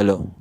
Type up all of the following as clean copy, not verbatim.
Hello.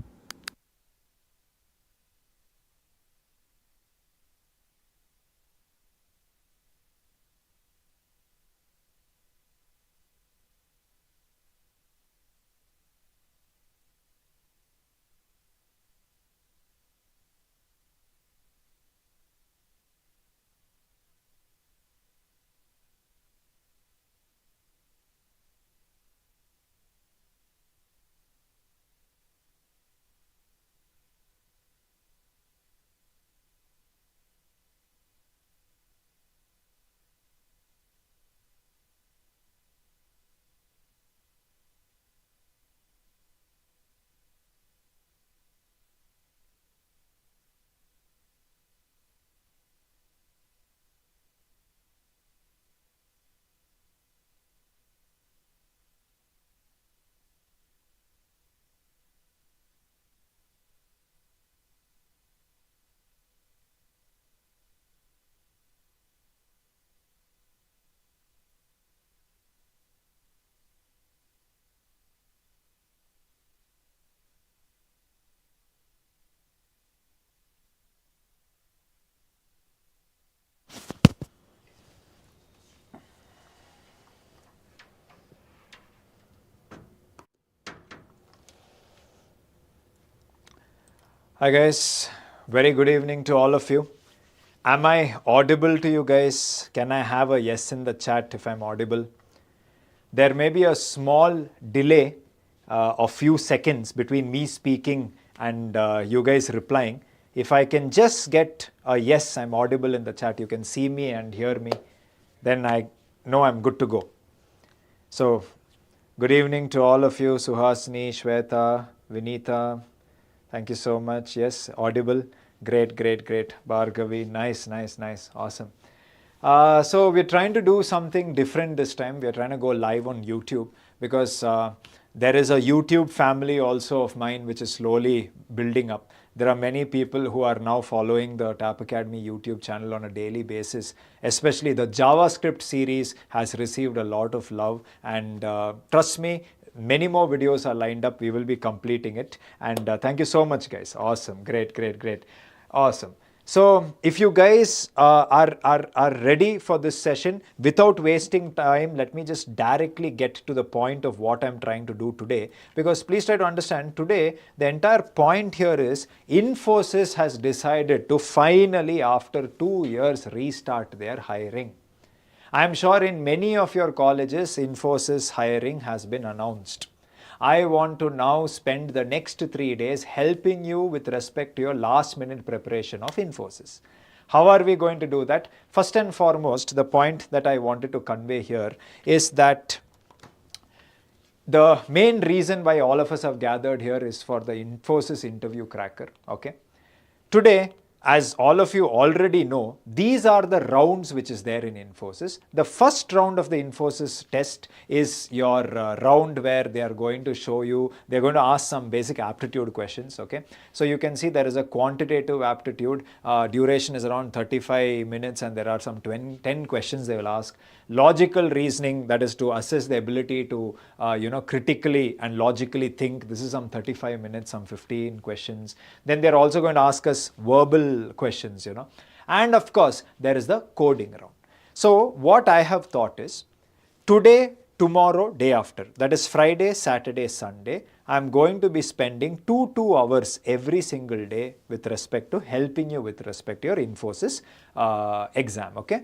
Hi guys, very good evening to all of you. Am I audible to you guys? Can I have a yes in the chat if I'm audible? There may be a small delay of few seconds between me speaking and you guys replying. If I can just get a yes, I'm audible in the chat, you can see me and hear me, then I know I'm good to go. So, good evening to all of you, Suhasini, Shweta, Vinita. Thank you so much. Yes, audible. Great, great, great. Bhargavi, nice, nice, nice. Awesome. So we're trying to do something different this time. We're trying to go live on YouTube because there is a YouTube family also of mine which is slowly building up. There are many people who are now following the Tap Academy YouTube channel on a daily basis. Especially the JavaScript series has received a lot of love, and trust me, many more videos are lined up. We will be completing it. And thank you so much, guys. Awesome. Great, great, great. Awesome. So if you guys are ready for this session, without wasting time, let me just directly get to the point of what I'm trying to do today. Because please try to understand, today the entire point here is Infosys has decided to finally, after 2 years, restart their hiring. I'm sure in many of your colleges, Infosys hiring has been announced. I want to now spend the next 3 days helping you with respect to your last minute preparation of Infosys. How are we going to do that? First and foremost, the point that I wanted to convey here is that the main reason why all of us have gathered here is for the Infosys interview cracker. Okay. Today, as all of you already know, these are the rounds which is there in Infosys. The first round of the Infosys test is your round where they are going to show you, they're going to ask some basic aptitude questions. Okay, so you can see there is a quantitative aptitude. Duration is around 35 minutes, and there are some 10 questions they will ask. Logical reasoning, that is to assess the ability to critically and logically think. This is some 35 minutes, some 15 questions. Then they're also going to ask us verbal questions, and of course there is the coding round. So what I have thought is, today, tomorrow, day after, that is Friday, Saturday, Sunday, I'm going to be spending 2 hours every single day with respect to helping you with respect to your Infosys exam. Okay.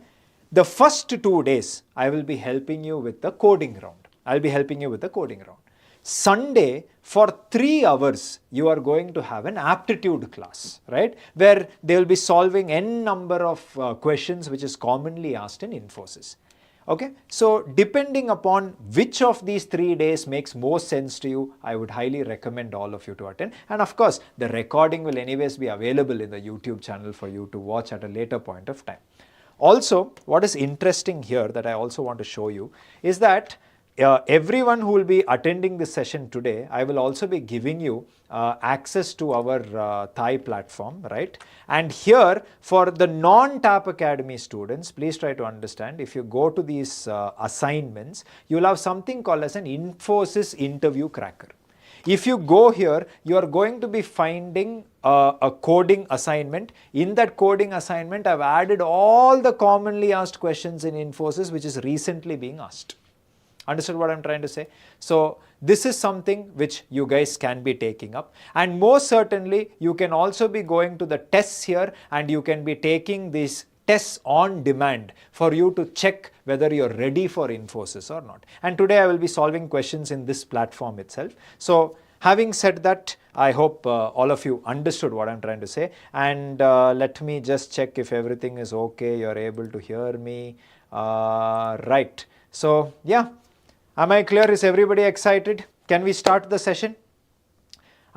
The first 2 days, I will be helping you with the coding round. I'll be helping you with the coding round. Sunday, for 3 hours, you are going to have an aptitude class, right? Where they will be solving n number of questions which is commonly asked in Infosys. Okay, so depending upon which of these 3 days makes more sense to you, I would highly recommend all of you to attend. And of course, the recording will anyways be available in the YouTube channel for you to watch at a later point of time. Also, what is interesting here that I also want to show you is that everyone who will be attending this session today, I will also be giving you access to our Thai platform, right? And here, for the non-TAP Academy students, please try to understand, if you go to these assignments, you'll have something called as an Infosys interview cracker. If you go here, you are going to be finding a coding assignment. In that coding assignment, I've added all the commonly asked questions in Infosys which is recently being asked. Understood what I'm trying to say? So this is something which you guys can be taking up, and most certainly you can also be going to the tests here and you can be taking these tests on demand for you to check whether you're ready for Infosys or not. And today I will be solving questions in this platform itself. So having said that, I hope all of you understood what I'm trying to say, and let me just check if everything is okay, you're able to hear me. Right. So yeah, am I clear? Is everybody excited? Can we start the session?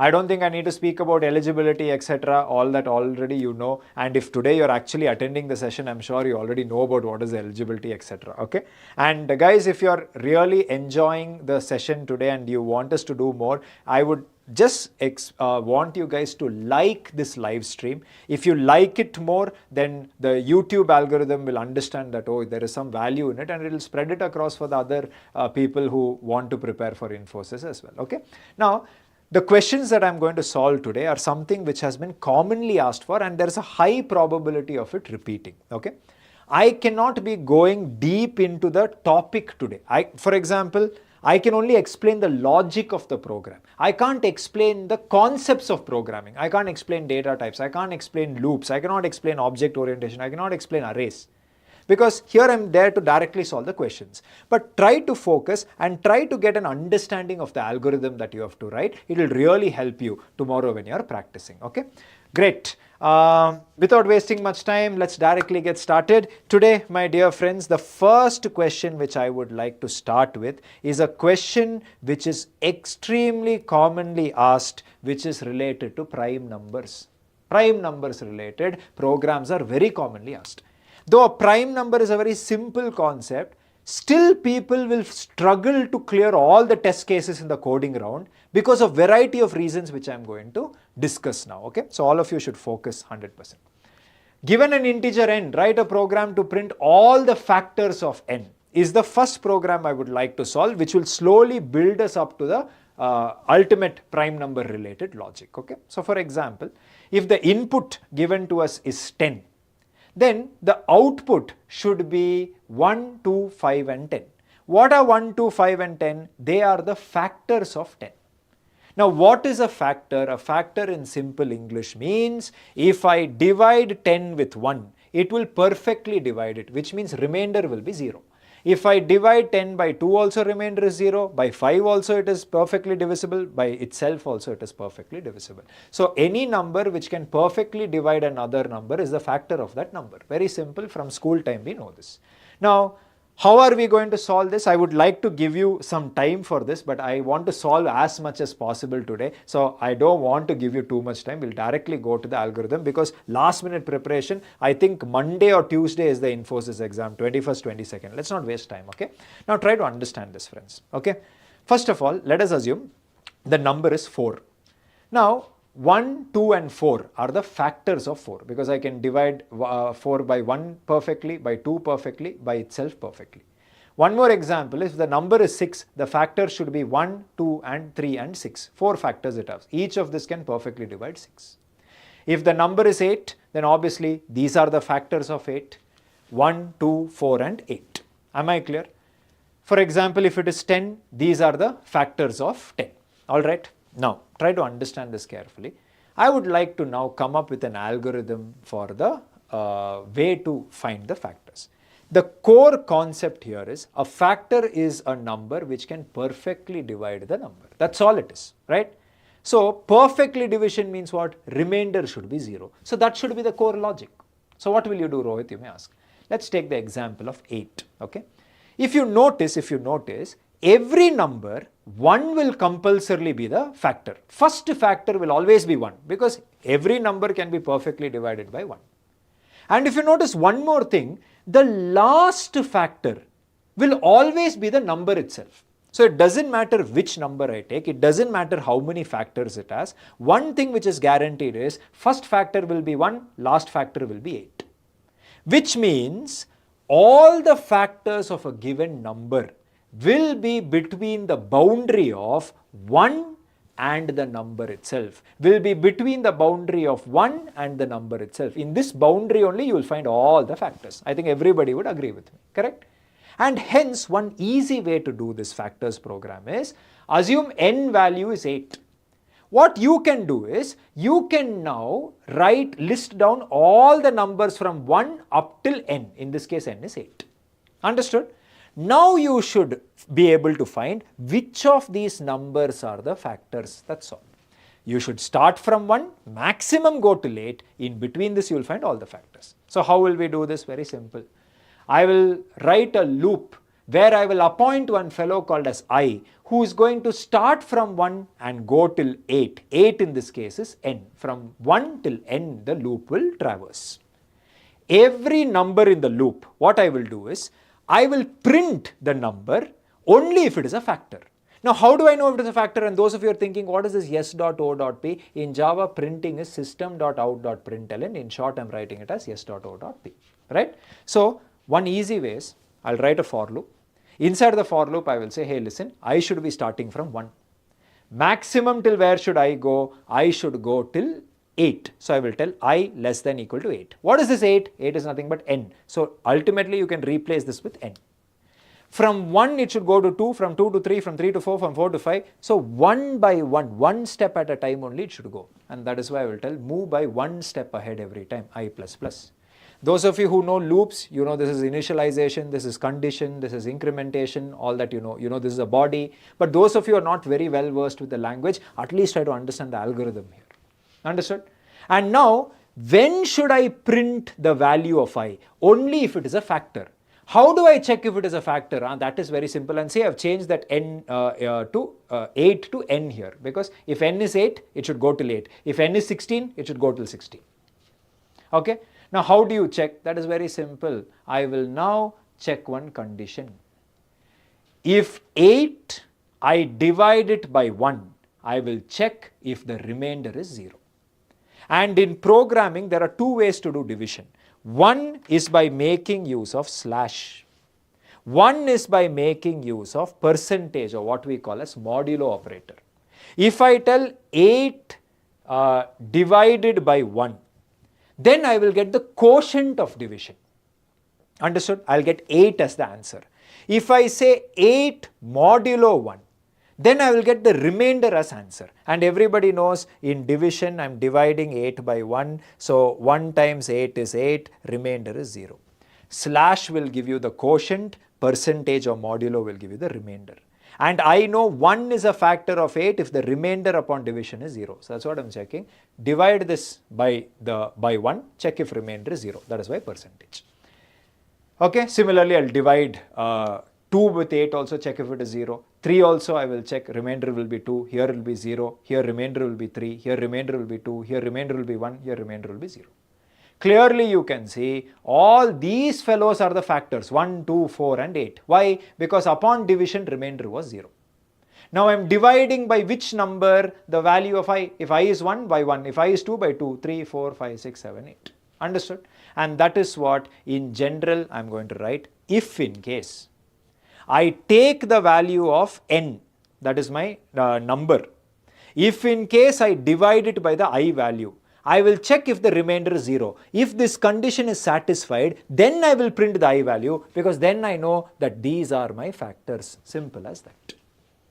I don't think I need to speak about eligibility, etc. All that already you know. And if today you're actually attending the session, I'm sure you already know about what is eligibility, etc. Okay. And guys, if you're really enjoying the session today and you want us to do more, I would just want you guys to like this live stream. If you like it more, then the YouTube algorithm will understand that, oh, there is some value in it, and it will spread it across for the other people who want to prepare for Infosys as well. Okay. Now, the questions that I'm going to solve today are something which has been commonly asked for, and there's a high probability of it repeating. Okay. I cannot be going deep into the topic today. For example, I can only explain the logic of the program. I can't explain the concepts of programming. I can't explain data types. I can't explain loops. I cannot explain object orientation. I cannot explain arrays. Because here I'm there to directly solve the questions. But try to focus and try to get an understanding of the algorithm that you have to write. It will really help you tomorrow when you're practicing. Okay, great. Without wasting much time, let's directly get started. Today, my dear friends, the first question which I would like to start with is a question which is extremely commonly asked, which is related to prime numbers. Prime numbers related programs are very commonly asked. Though a prime number is a very simple concept, still people will struggle to clear all the test cases in the coding round because of variety of reasons which I'm going to discuss now. Okay, so all of you should focus 100%. Given an integer n, write a program to print all the factors of n is the first program I would like to solve, which will slowly build us up to the ultimate prime number related logic. Okay, so for example, if the input given to us is 10, then the output should be 1, 2, 5 and 10. What are 1, 2, 5 and 10? They are the factors of 10. Now what is a factor? A factor in simple English means if I divide 10 with 1, it will perfectly divide it, which means remainder will be 0. If I divide 10 by 2 also remainder is 0, by 5 also it is perfectly divisible, by itself also it is perfectly divisible. So any number which can perfectly divide another number is the factor of that number. Very simple, from school time we know this. Now, how are we going to solve this? I would like to give you some time for this, but I want to solve as much as possible today. So I don't want to give you too much time. We'll directly go to the algorithm because last minute preparation, I think Monday or Tuesday is the Infosys exam, 21st, 22nd. Let's not waste time, okay? Now try to understand this, friends, okay? First of all, let us assume the number is 4. Now, 1, 2 and 4 are the factors of 4 because I can divide 4 by 1 perfectly, by 2 perfectly, by itself perfectly. One more example, if the number is 6, the factors should be 1, 2 and 3 and 6. 4 factors it has. Each of this can perfectly divide 6. If the number is 8, then obviously these are the factors of 8. 1, 2, 4 and 8. Am I clear? For example, if it is 10, these are the factors of 10. Alright. Now, try to understand this carefully. I would like to now come up with an algorithm for the way to find the factors. The core concept here is a factor is a number which can perfectly divide the number. That's all it is, right? So, perfectly division means what? Remainder should be 0. So, that should be the core logic. So, what will you do, Rohit, you may ask? Let's take the example of 8, okay? If you notice, every number, 1 will compulsorily be the factor. First factor will always be 1 because every number can be perfectly divided by 1. And if you notice one more thing, the last factor will always be the number itself. So it doesn't matter which number I take, it doesn't matter how many factors it has. One thing which is guaranteed is first factor will be 1, last factor will be 8. Which means all the factors of a given number will be between the boundary of 1 and the number itself will be between the boundary of 1 and the number itself. In this boundary only you will find all the factors. I think everybody would agree with me, correct? And hence one easy way to do this factors program is assume n value is 8. What you can do is you can now list down all the numbers from 1 up till n. In this case n is 8. Understood? Now you should be able to find which of these numbers are the factors. That's all. You should start from 1, maximum go till 8. In between this you will find all the factors. So how will we do this? Very simple. I will write a loop where I will appoint one fellow called as I, who is going to start from 1 and go till 8. 8 in this case is n. From 1 till n the loop will traverse. Every number in the loop, what I will do is, I will print the number only if it is a factor. Now how do I know if it is a factor? And those of you are thinking, what is this yes.o.p? In Java, printing is system.out.println. In short, I am writing it as yes.o.p. Right? So one easy way is, I'll write a for loop. Inside the for loop, I will say, hey, listen, I should be starting from 1. Maximum till where should I go? I should go till 8. So I will tell I less than equal to 8. What is this 8? 8 is nothing but n. So ultimately you can replace this with n. From 1 it should go to 2, from 2 to 3, from 3 to 4, from 4 to 5. So one by one, one step at a time only it should go. And that is why I will tell move by one step ahead every time, I++. Those of you who know loops, you know this is initialization, this is condition, this is incrementation, all that you know. You know this is a body. But those of you who are not very well versed with the language, at least try to understand the algorithm here. Understood? And now, when should I print the value of I? Only if it is a factor. How do I check if it is a factor? That is very simple. And say I have changed that n to 8 to n here. Because if n is 8, it should go till 8. If n is 16, it should go till 16. Okay? Now how do you check? That is very simple. I will now check one condition. If 8, I divide it by 1, I will check if the remainder is 0. And in programming, there are two ways to do division. One is by making use of slash. One is by making use of percentage, or what we call as modulo operator. If I tell 8 divided by 1, then I will get the quotient of division. Understood? I'll get 8 as the answer. If I say 8 modulo 1, then I will get the remainder as answer. And everybody knows in division, I'm dividing 8 by 1. So 1 times 8 is 8, remainder is 0. Slash will give you the quotient, percentage or modulo will give you the remainder. And I know 1 is a factor of 8 if the remainder upon division is 0. So that's what I'm checking. Divide this by 1, check if remainder is 0. That is why percentage. Okay, similarly I'll divide 2 with 8 also, check if it is 0. 3 also I will check, remainder will be 2, here it will be 0, here remainder will be 3, here remainder will be 2, here remainder will be 1, here remainder will be 0. Clearly you can see all these fellows are the factors 1, 2, 4 and 8. Why? Because upon division remainder was 0. Now I am dividing by which number the value of I. If I is 1 by 1, if I is 2 by 2, 3, 4, 5, 6, 7, 8. Understood? And that is what in general I am going to write. If in case I take the value of n, that is my number. If in case I divide it by the I value, I will check if the remainder is 0. If this condition is satisfied, then I will print the I value, because then I know that these are my factors. Simple as that.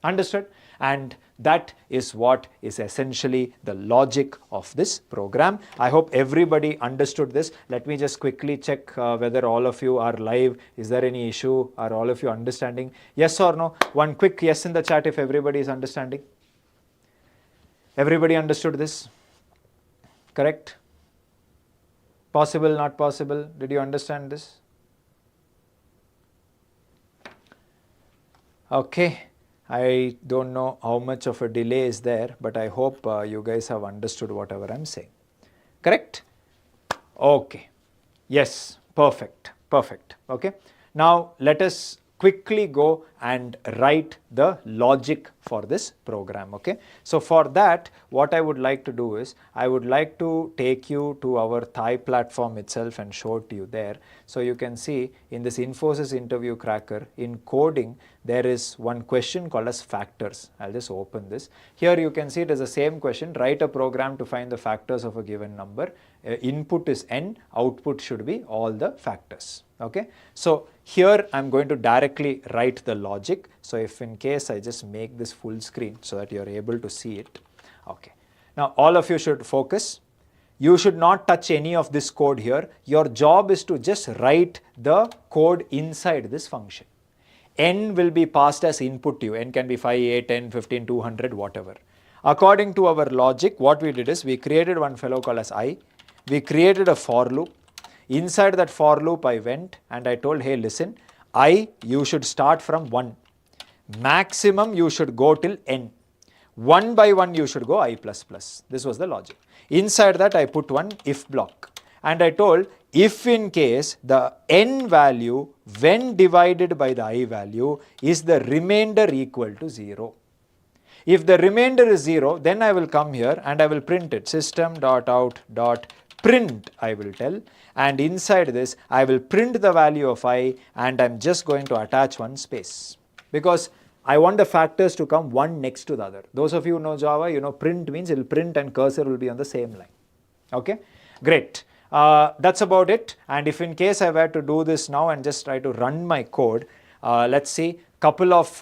Understood? And that is what is essentially the logic of this program. I hope everybody understood this. Let me just quickly check whether all of you are live. Is there any issue? Are all of you understanding? Yes or no? One quick yes in the chat if everybody is understanding. Everybody understood this? Correct? Possible, not possible? Did you understand this? Okay. I don't know how much of a delay is there, but I hope you guys have understood whatever I'm saying. Correct? Okay. Yes. Perfect. Perfect. Okay. Now let us quickly go and write the logic for this program. Okay, so for that, what I would like to do is I would like to take you to our Thai platform itself and show it to you there. So you can see in this Infosys interview cracker, in coding, there is one question called as factors. I'll just open this. Here you can see it is the same question. Write a program to find the factors of a given number. Input is n, output should be all the factors. Okay, so here I'm going to directly write the logic. So if in case I just make this full screen so that you're able to see it. Okay, now all of you should focus. You should not touch any of this code here. Your job is to just write the code inside this function. N will be passed as input to you. N can be 5, 8, 10, 15, 200, whatever. According to our logic, what we did is we created one fellow called as I. We created a for loop. Inside that for loop, I went and I told, hey, listen, you should start from 1. Maximum, you should go till n. 1 by 1, you should go I plus plus. This was the logic. Inside that, I put one if block. And I told, if in case the n value, when divided by the I value, is the remainder equal to 0. If the remainder is 0, then I will come here and I will print it. System.out.print, I will tell. And inside this, I will print the value of I, and I'm just going to attach one space. Because I want the factors to come one next to the other. Those of you who know Java, you know print means it will print and cursor will be on the same line. Okay, great. That's about it. And if in case I were to do this now and just try to run my code, let's see, couple of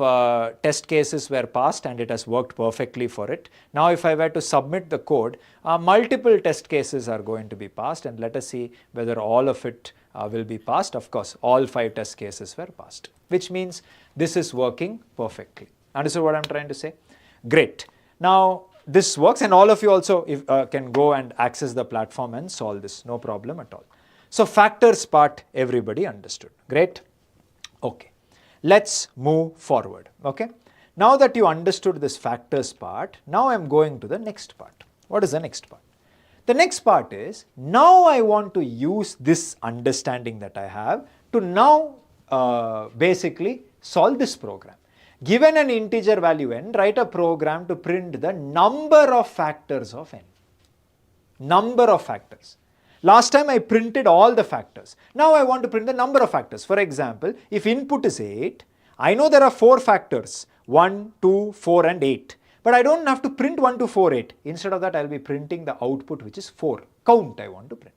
test cases were passed and it has worked perfectly for it. Now if I were to submit the code, multiple test cases are going to be passed, and let us see whether all of it will be passed. Of course, all 5 test cases were passed, which means this is working perfectly. Understood what I'm trying to say? Great. Now this works, and all of you also can go and access the platform and solve this, no problem at all. So factors part, everybody understood. Great. Okay. Let's move forward. Okay. Now that you understood this factors part, now I'm going to the next part. What is the next part? The next part is, now I want to use this understanding that I have to now basically solve this program. Given an integer value n, write a program to print the number of factors of n. Number of factors. Last time I printed all the factors. Now I want to print the number of factors. For example, if input is 8, I know there are 4 factors, 1, 2, 4 and 8. But I don't have to print 1, 2, 4, 8. Instead of that, I will be printing the output, which is 4. Count I want to print.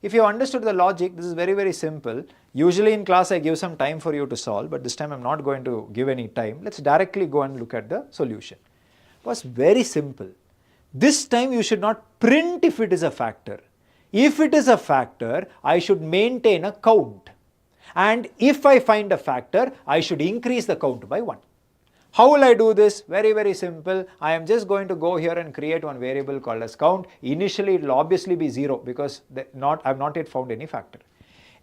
If you have understood the logic, this is very, very simple. Usually in class I give some time for you to solve, but this time I'm not going to give any time. Let's directly go and look at the solution. It was very simple. This time you should not print if it is a factor. If it is a factor, I should maintain a count. And if I find a factor, I should increase the count by 1. How will I do this? Very, very simple. I am just going to go here and create one variable called as count. Initially, it will obviously be 0 because I have not yet found any factor.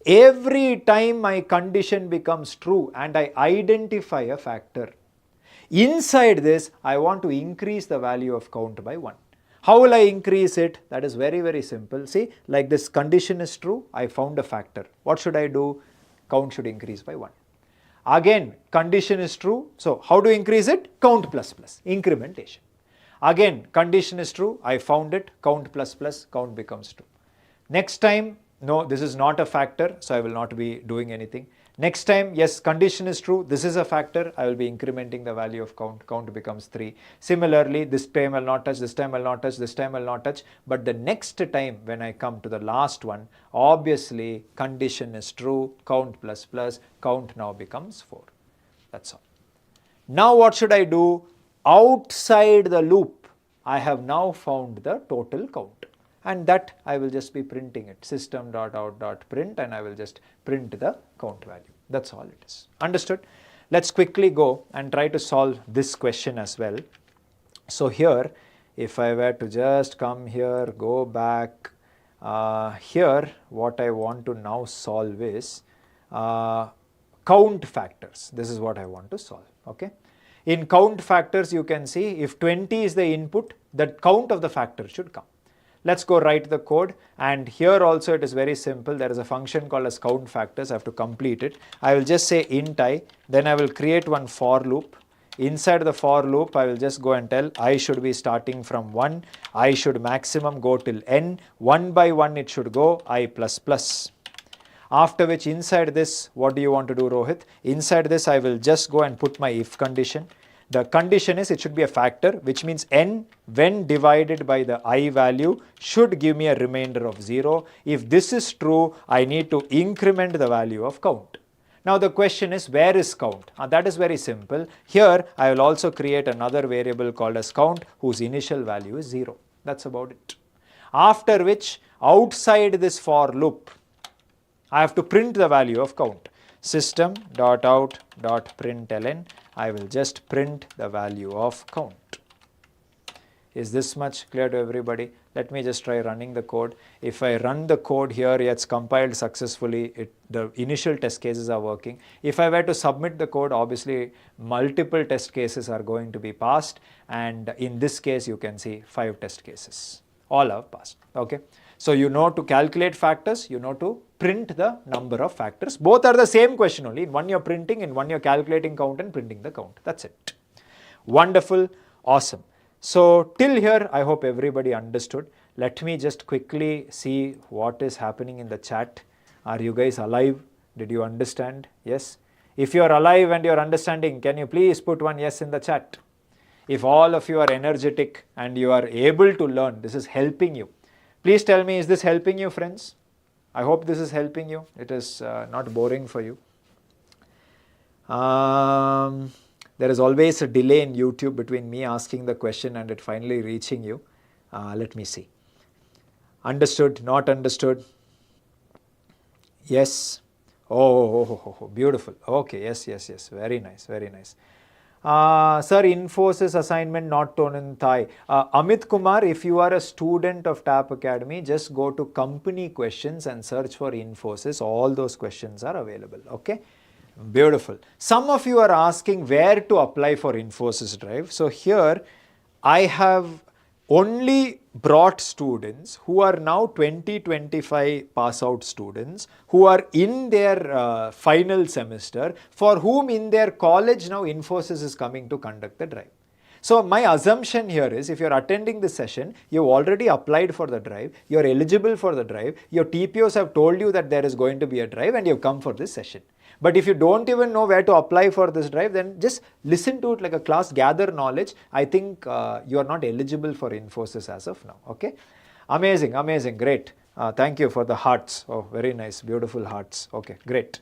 Every time my condition becomes true and I identify a factor, inside this, I want to increase the value of count by 1. How will I increase it? That is very, very simple. See, like this condition is true, I found a factor. What should I do? Count should increase by 1. Again, condition is true. So, how to increase it? Count plus plus, incrementation. Again, condition is true. I found it. Count plus plus, count becomes 2. Next time, no, this is not a factor. So, I will not be doing anything. Next time, yes, condition is true. This is a factor. I will be incrementing the value of count. Count becomes 3. Similarly, this time I will not touch, this time I will not touch, this time I will not touch. But the next time when I come to the last one, obviously condition is true. Count plus plus, count now becomes 4. That's all. Now what should I do? Outside the loop, I have now found the total count. And that I will just be printing it, system.out.print, and I will just print the count value. That's all it is. Understood? Let's quickly go and try to solve this question as well. So here, if I were to just come here, go back, here what I want to now solve is count factors. This is what I want to solve. Okay. In count factors, you can see if 20 is the input, the count of the factor should come. Let's go write the code, and here also it is very simple. There is a function called as count factors. I have to complete it. I will just say int I, then I will create one for loop. Inside the for loop, I will just go and tell I should be starting from 1, I should maximum go till n, 1 by 1 it should go, I plus plus. After which inside this, what do you want to do, Rohit? Inside this, I will just go and put my if condition. The condition is it should be a factor, which means n when divided by the I value should give me a remainder of 0. If this is true, I need to increment the value of count. Now the question is, where is count? That is very simple. Here I will also create another variable called as count whose initial value is 0. That's about it. After which, outside this for loop, I have to print the value of count. System.out.println, I will just print the value of count. Is this much clear to everybody? Let me just try running the code. If I run the code here, it's compiled successfully. The initial test cases are working. If I were to submit the code, obviously multiple test cases are going to be passed. And in this case, you can see 5 test cases. All have passed. Okay. So you know to calculate factors, you know to print the number of factors. Both are the same question only. In one you're printing, in one you're calculating count and printing the count. That's it. Wonderful. Awesome. So till here, I hope everybody understood. Let me just quickly see what is happening in the chat. Are you guys alive? Did you understand? Yes. If you are alive and you are understanding, can you please put one yes in the chat? If all of you are energetic and you are able to learn, this is helping you. Please tell me, is this helping you, friends? I hope this is helping you. It is not boring for you. There is always a delay in YouTube between me asking the question and it finally reaching you. Let me see. Understood, not understood? Yes. Oh, beautiful. Okay, yes. Very nice, very nice. Sir, Infosys assignment not shown in Thai. Amit Kumar, if you are a student of TAP Academy, just go to company questions and search for Infosys. All those questions are available. Okay. Beautiful. Some of you are asking where to apply for Infosys Drive. So here I have only brought students who are now 2025 pass out students who are in their final semester, for whom in their college now Infosys is coming to conduct the drive. So my assumption here is if you're attending this session, you've already applied for the drive, you're eligible for the drive, your TPOs have told you that there is going to be a drive and you've come for this session. But if you don't even know where to apply for this drive, then just listen to it like a class, gather knowledge. I think you are not eligible for Infosys as of now. Okay. Amazing, amazing, great. Thank you for the hearts. Oh, very nice, beautiful hearts. Okay, great.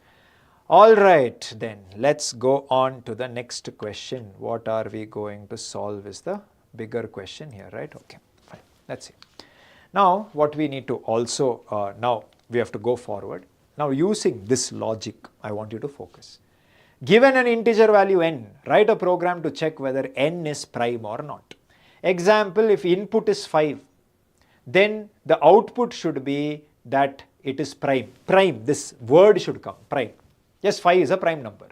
All right, then let's go on to the next question. What are we going to solve is the bigger question here, right? Okay, fine. Let's see. Now, what we need to also, now we have to go forward. Now, using this logic, I want you to focus. Given an integer value n, write a program to check whether n is prime or not. Example, if input is 5, then the output should be that it is prime. Prime, this word should come, prime. Yes, 5 is a prime number.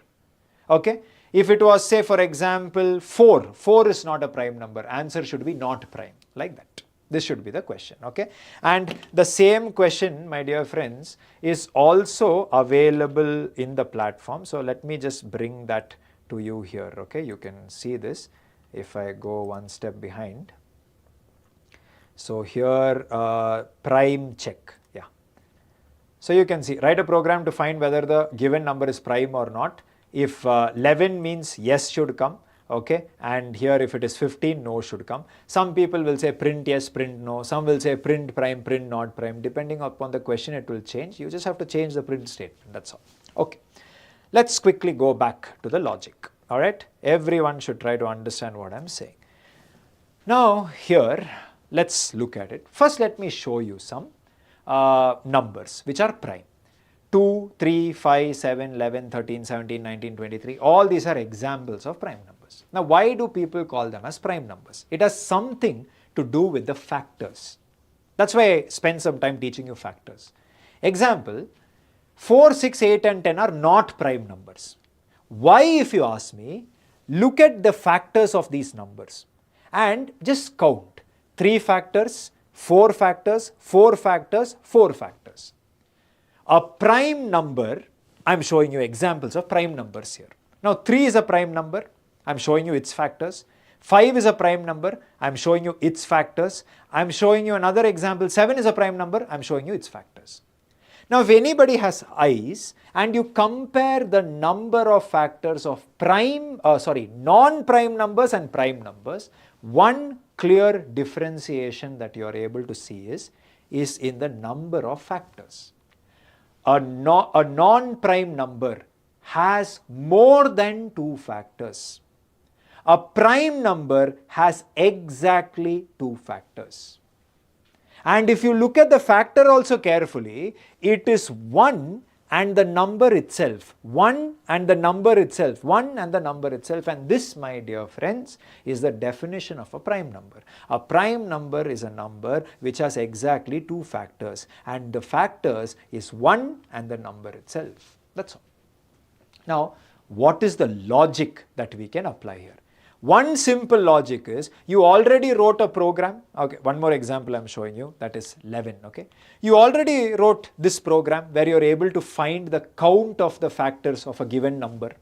Okay. If it was, say, for example, 4 is not a prime number. Answer should be not prime, like that. This should be the question, okay? And the same question, my dear friends, is also available in the platform. So let me just bring that to you here, okay? You can see this if I go one step behind. So here, prime check, yeah. So you can see, write a program to find whether the given number is prime or not. If 11 means yes should come. Okay, and here if it is 15, no should come. Some people will say print yes, print no. Some will say print prime, print not prime. Depending upon the question, it will change. You just have to change the print statement. That's all. Okay, let's quickly go back to the logic. All right, everyone should try to understand what I'm saying. Now here, let's look at it. First, let me show you some numbers which are prime. 2, 3, 5, 7, 11, 13, 17, 19, 23. All these are examples of prime numbers. Now, why do people call them as prime numbers? It has something to do with the factors. That's why I spend some time teaching you factors. Example, 4, 6, 8 and 10 are not prime numbers. Why, if you ask me? Look at the factors of these numbers and just count. 3 factors, 4 factors, 4 factors, 4 factors. A prime number, I'm showing you examples of prime numbers here. Now 3 is a prime number, I'm showing you its factors. 5 is a prime number, I'm showing you its factors. I'm showing you another example, 7 is a prime number, I'm showing you its factors. Now if anybody has eyes and you compare the number of factors of non-prime numbers and prime numbers, one clear differentiation that you are able to see is in the number of factors. A non-prime number has more than 2 factors. A prime number has exactly 2 factors. And if you look at the factor also carefully, it is 1 and the number itself. 1 and the number itself. 1 and the number itself. And this, my dear friends, is the definition of a prime number. A prime number is a number which has exactly 2 factors. And the factors is 1 and the number itself. That's all. Now, what is the logic that we can apply here? One simple logic is, you already wrote a program. Okay, one more example I'm showing you, that is 11. Okay, you already wrote this program where you're able to find the count of the factors of a given number.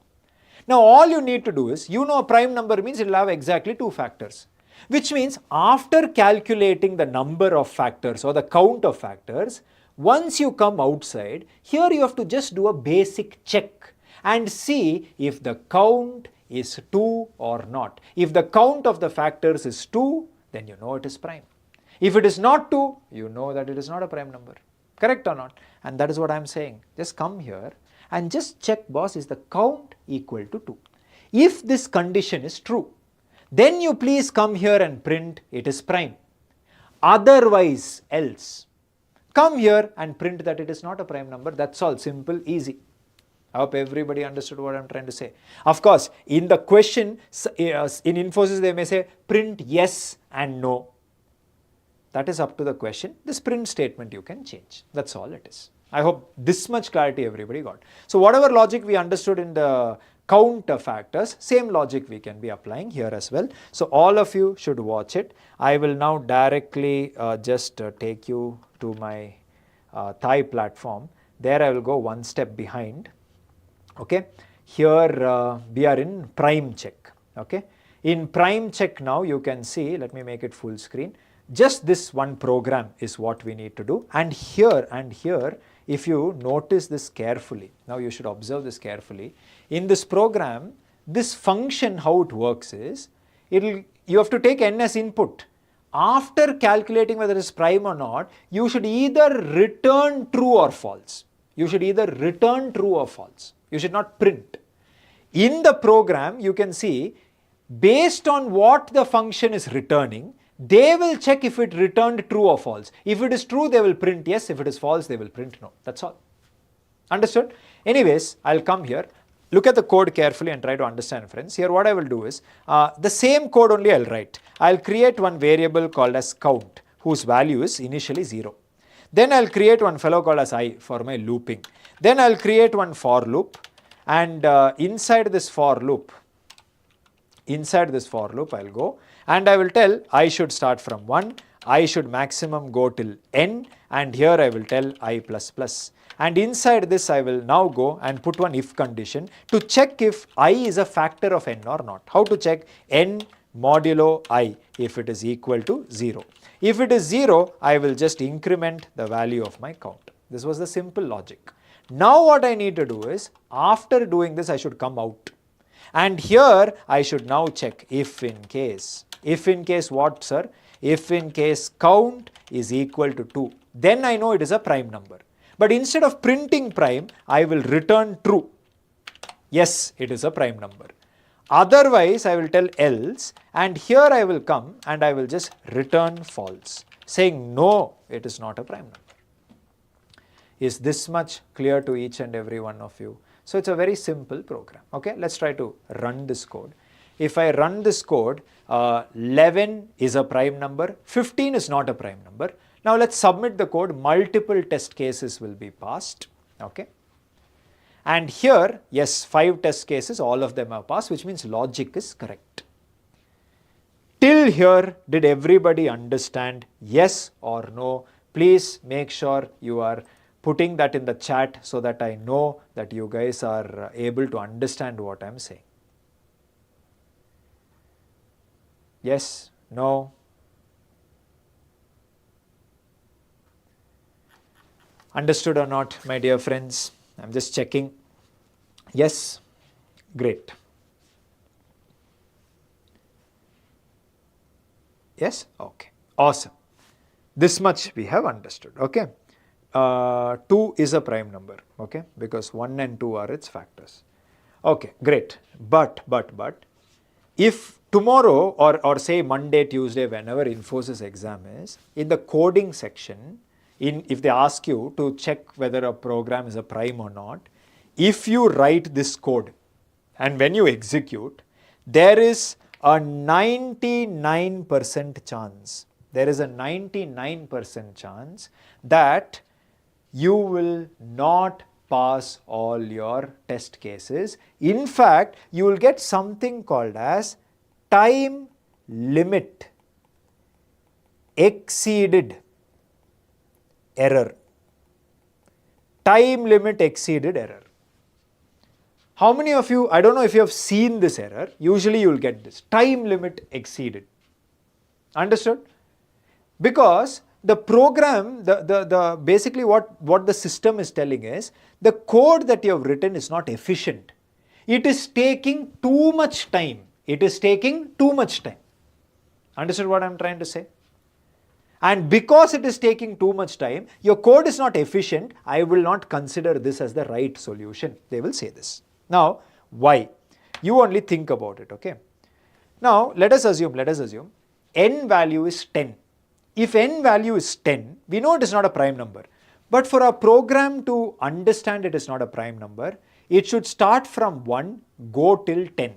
Now all you need to do is, a prime number means it will have exactly 2 factors. Which means after calculating the number of factors or the count of factors, once you come outside, here you have to just do a basic check and see if the count is 2 or not. If the count of the factors is 2, then you know it is prime. If it is not 2, you know that it is not a prime number. Correct or not? And that is what I am saying. Just come here and just check, boss, is the count equal to 2? If this condition is true, then you please come here and print it is prime. Otherwise else, come here and print that it is not a prime number. That's all, simple, easy. I hope everybody understood what I'm trying to say. Of course, in the question, in Infosys they may say print yes and no. That is up to the question. This print statement you can change. That's all it is. I hope this much clarity everybody got. So whatever logic we understood in the count of factors, same logic we can be applying here as well. So all of you should watch it. I will now directly just take you to my Thai platform. There I will go one step behind. Okay, here we are in prime check. Okay, in prime check now you can see, let me make it full screen, just this one program is what we need to do. And here, if you notice this carefully, now you should observe this carefully. In this program, this function, how it works is, you have to take n as input. After calculating whether it is prime or not, you should either return true or false. You should either return true or false. You should not print. In the program, you can see, based on what the function is returning, they will check if it returned true or false. If it is true, they will print yes. If it is false, they will print no. That's all. Understood? Anyways, I'll come here. Look at the code carefully and try to understand, friends. Here what I will do is, the same code only I'll write. I'll create one variable called as count, whose value is initially 0. Then I'll create one fellow called as I for my looping. Then I'll create one for loop, and inside this for loop I'll go and I will tell I should start from 1, I should maximum go till n, and here I will tell I plus plus. And inside this I will now go and put one if condition to check if I is a factor of n or not. How to check? N modulo I, if it is equal to 0. If it is 0, I will just increment the value of my count. This was the simple logic. Now what I need to do is, after doing this, I should come out. And here I should now check if in case. If in case what, sir? If in case count is equal to 2. Then I know it is a prime number. But instead of printing prime, I will return true. Yes, it is a prime number. Otherwise, I will tell else, and here I will come and I will just return false, saying no, it is not a prime number. Is this much clear to each and every one of you? So it's a very simple program. Okay, let's try to run this code. If I run this code, 11 is a prime number, 15 is not a prime number. Now let's submit the code. Multiple test cases will be passed. Okay. And here, yes, 5 test cases, all of them are passed, which means logic is correct. Till here, did everybody understand? Yes or no? Please make sure you are putting that in the chat so that I know that you guys are able to understand what I'm saying. Yes? No? Understood or not, my dear friends? I'm just checking. Yes? Great. Yes? Okay. Awesome. This much we have understood. Okay. 2 is a prime number. Okay. Because 1 and 2 are its factors. Okay. Great. But, if tomorrow or say Monday, Tuesday, whenever Infosys exam is, in the coding section, if they ask you to check whether a program is a prime or not, if you write this code and when you execute, there is a 99% chance, that you will not pass all your test cases. In fact, you will get something called as time limit exceeded error. Time limit exceeded error. How many of you, I don't know if you have seen this error, usually you will get this, time limit exceeded. Understood? Because the program, basically what the system is telling is, the code that you have written is not efficient. It is taking too much time. Understood what I'm trying to say? And because it is taking too much time, your code is not efficient, I will not consider this as the right solution. They will say this. Now, why? You only think about it, okay? Now, let us assume n value is 10. If n value is 10, we know it is not a prime number. But for a program to understand it is not a prime number, it should start from 1, go till 10.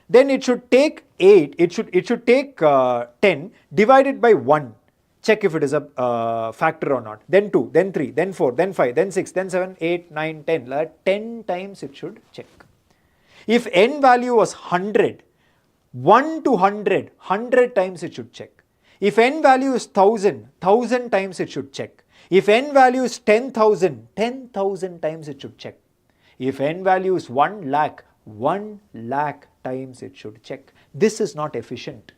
Then it should take 8, it should take 10 divided by 1. Check if it is a factor or not. Then 2, then 3, then 4, then 5, then 6, then 7, 8, 9, 10. 10 times it should check. If n value was 100, 1 to 100, 100 times it should check. If n value is 1000, 1000 times it should check. If n value is 10,000, 10,000 times it should check. If n value is 1 lakh, 1 lakh times it should check. This is not efficient.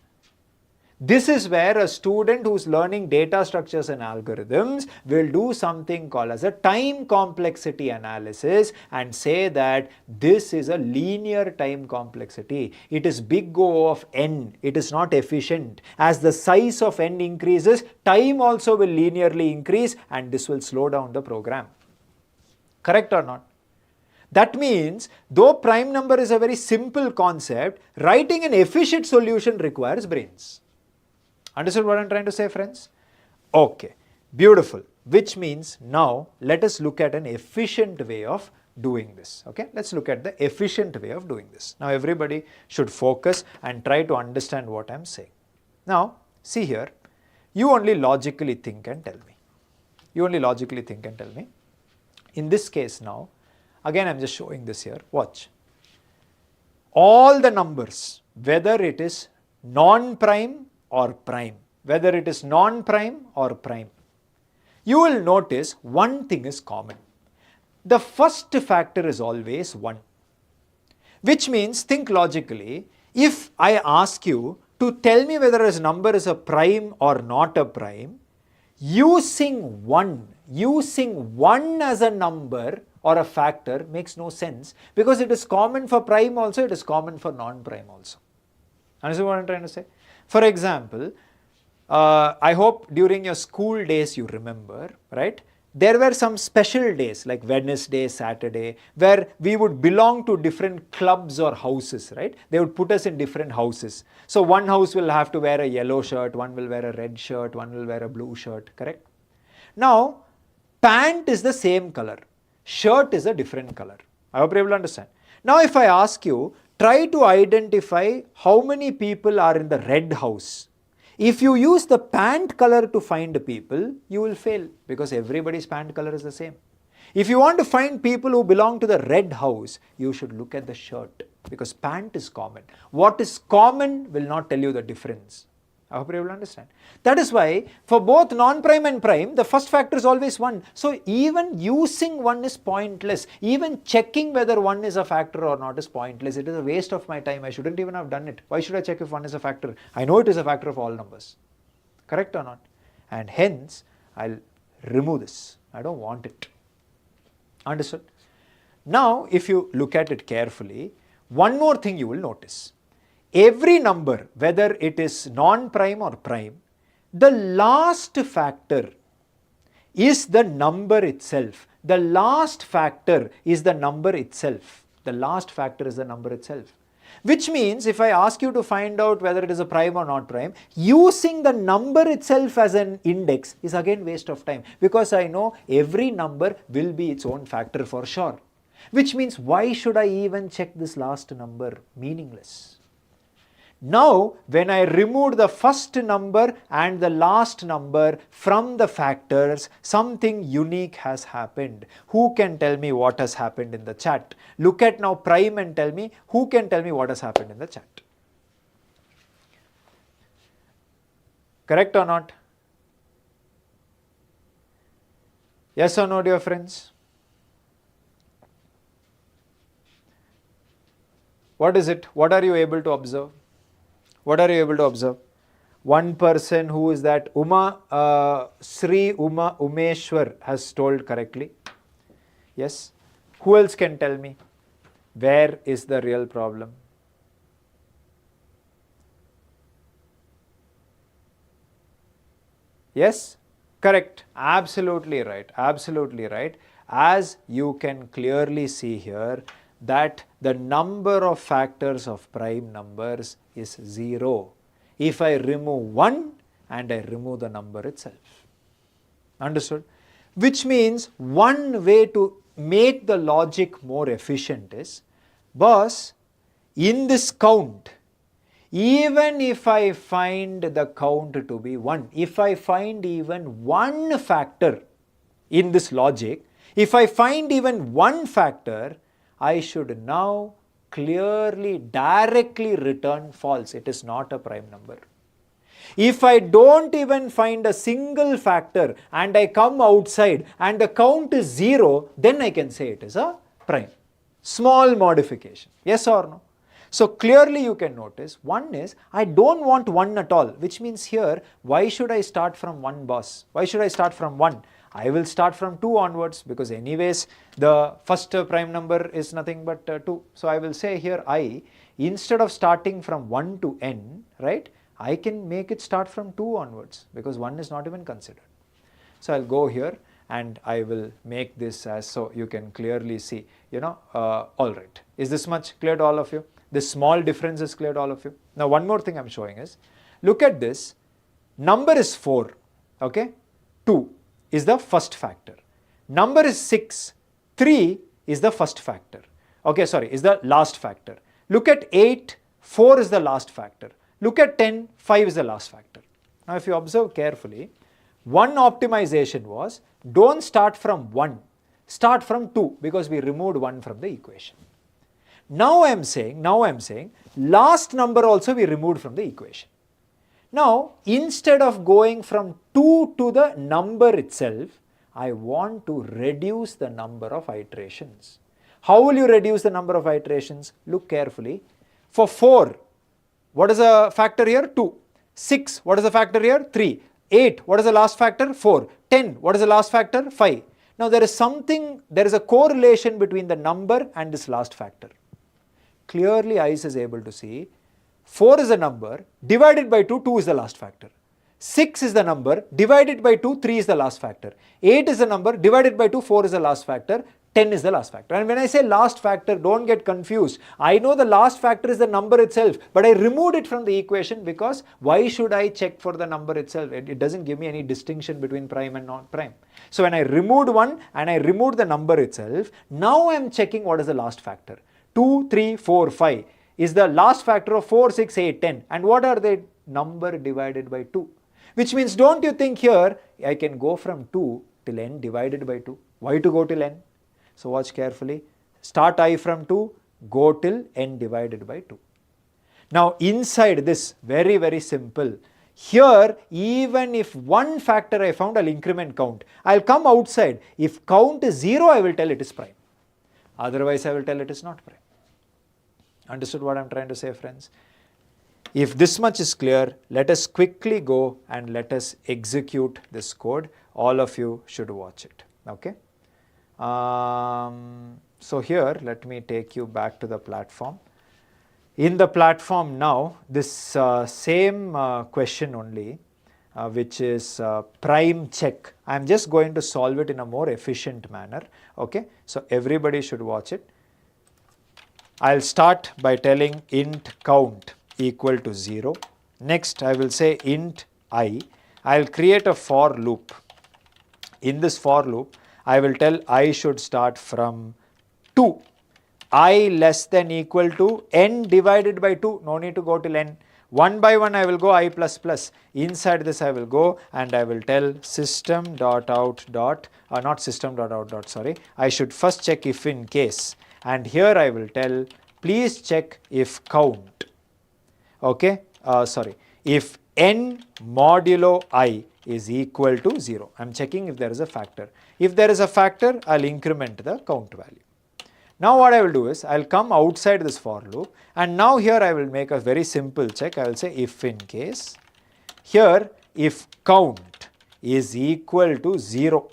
This is where a student who is learning data structures and algorithms will do something called as a time complexity analysis and say that this is a linear time complexity. It is big O of n. It is not efficient. As the size of n increases, time also will linearly increase and this will slow down the program. Correct or not? That means, though prime number is a very simple concept, writing an efficient solution requires brains. Understood what I'm trying to say, friends? Okay, beautiful. Which means now let us look at an efficient way of doing this. Okay, let's look at the efficient way of doing this. Now everybody should focus and try to understand what I'm saying. Now, see here, you only logically think and tell me. In this case now, again I'm just showing this here, watch. All the numbers, whether it is non-prime or prime, you will notice one thing is common. The first factor is always 1. Which means, think logically, if I ask you to tell me whether a number is a prime or not a prime, using 1 as a number or a factor makes no sense, because it is common for prime also, it is common for non-prime also. Understand what I'm trying to say? For example, I hope during your school days you remember, right? There were some special days like Wednesday, Saturday, where we would belong to different clubs or houses, right? They would put us in different houses. So one house will have to wear a yellow shirt, one will wear a red shirt, one will wear a blue shirt, correct? Now, pant is the same color, shirt is a different color. I hope you will understand. Now, if I ask you, try to identify how many people are in the red house. If you use the pant color to find people, you will fail because everybody's pant color is the same. If you want to find people who belong to the red house, you should look at the shirt. because pant is common. What is common will not tell you the difference. I hope you will understand. That is why for both non-prime and prime, the first factor is always 1. So even using 1 is pointless. Even checking whether 1 is a factor or not is pointless. It is a waste of my time. I shouldn't even have done it. Why should I check if 1 is a factor? I know it is a factor of all numbers. Correct or not? And hence, I'll remove this. I don't want it. Understood? Now, if you look at it carefully, one more thing you will notice. Every number, whether it is non-prime or prime, the last factor is the number itself. The last factor is the number itself. The last factor is the number itself. Which means if I ask you to find out whether it is a prime or not prime, using the number itself as an index is again waste of time, because I know every number will be its own factor for sure. Which means why should I even check this last number? Meaningless. Now, when I removed the first number and the last number from the factors, something unique has happened. Who can tell me what has happened in the chat? Look at now prime and tell me, who can tell me what has happened in the chat? Correct or not? Yes or no, dear friends? What is it? What are you able to observe? What are you able to observe? One person, who is that? Sri Umeshwar has told correctly. Yes. Who else can tell me? Where is the real problem? Yes? Correct. Absolutely right. Absolutely right. As you can clearly see here, that the number of factors of prime numbers is 0 if I remove 1 and I remove the number itself. Understood? Which means one way to make the logic more efficient is, boss, in this count, even if I find the count to be 1, if I find even one factor in this logic, if I find even one factor, I should now clearly, directly return false. It is not a prime number. If I don't even find a single factor and I come outside and the count is 0, then I can say it is a prime. Small modification. Yes or no? So clearly you can notice, one is, I don't want 1 at all, which means here, why should I start from 1, boss? Why should I start from 1? I will start from 2 onwards, because anyways the first prime number is nothing but 2. So I will say here I, instead of starting from 1 to n, right, I can make it start from 2 onwards, because 1 is not even considered. So I'll go here and I will make this as, so you can clearly see, alright. Is this much clear to all of you? This small difference is clear to all of you? Now one more thing I'm showing is, look at this, number is 4, okay, 2 is the first factor. Number is 6, 3 is the first factor. Okay, sorry, is the last factor. Look at 8, 4 is the last factor. Look at 10, 5 is the last factor. Now if you observe carefully, one optimization was, don't start from 1, start from 2, because we removed 1 from the equation. Now I am saying, last number also we removed from the equation. Now, instead of going from 2 to the number itself, I want to reduce the number of iterations. How will you reduce the number of iterations? Look carefully. For 4, what is the factor here? 2. 6, what is the factor here? 3. 8, what is the last factor? 4. 10, what is the last factor? 5. Now there is a correlation between the number and this last factor. Clearly ICE is able to see 4 is a number, divided by 2, 2 is the last factor. 6 is the number, divided by 2, 3 is the last factor. 8 is the number, divided by 2, 4 is the last factor. 10 is the last factor. And when I say last factor, don't get confused. I know the last factor is the number itself, but I removed it from the equation, because why should I check for the number itself? It doesn't give me any distinction between prime and non-prime. So when I removed 1 and I removed the number itself, now I am checking what is the last factor. 2, 3, 4, 5. Is the last factor of 4, 6, 8, 10. And what are they? Number divided by 2. Which means, don't you think here, I can go from 2 till n divided by 2. Why to go till n? So watch carefully. Start I from 2, go till n divided by 2. Now inside this, very, very simple. Here, even if one factor I found, I'll increment count. I'll come outside. If count is 0, I will tell it is prime. Otherwise, I will tell it is not prime. Understood what I'm trying to say, friends? If this much is clear, let us quickly go and let us execute this code. All of you should watch it. Okay? So here, let me take you back to the platform. In the platform now, this same question only, which is prime check. I'm just going to solve it in a more efficient manner. Okay? So everybody should watch it. I'll start by telling int count equal to 0. Next, I will say int I. I'll create a for loop. In this for loop, I will tell I should start from 2. I less than equal to n divided by 2. No need to go till n. One by one I will go I plus plus. Inside this I will go and I will tell system.out. Not system.out. Sorry. I should first check if in case. And here I will tell please check if count. Okay. If n modulo I is equal to 0. I'm checking if there is a factor. If there is a factor, I'll increment the count value. Now what I will do is, I'll come outside this for loop and now here I will make a very simple check. I will say if in case, here if count is equal to 0,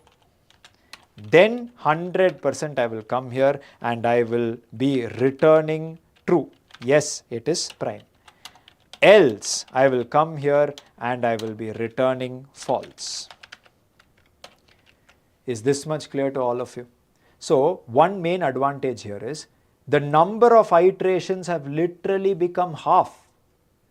then 100% I will come here and I will be returning true. Yes, it is prime. Else, I will come here and I will be returning false. Is this much clear to all of you? So, one main advantage here is the number of iterations have literally become half.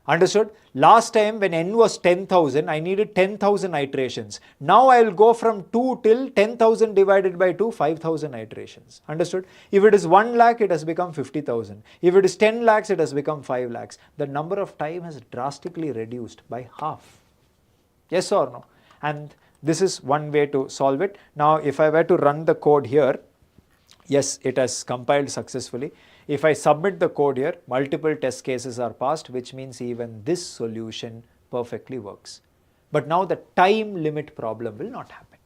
Understood? Last time when n was 10,000, I needed 10,000 iterations. Now I will go from 2 till 10,000 divided by 2, 5,000 iterations. Understood? If it is 1 lakh, it has become 50,000. If it is 10 lakhs, it has become 5 lakhs. The number of time has drastically reduced by half. Yes or no? And this is one way to solve it. Now, if I were to run the code here, yes, it has compiled successfully. If I submit the code here, multiple test cases are passed, which means even this solution perfectly works. But now the time limit problem will not happen.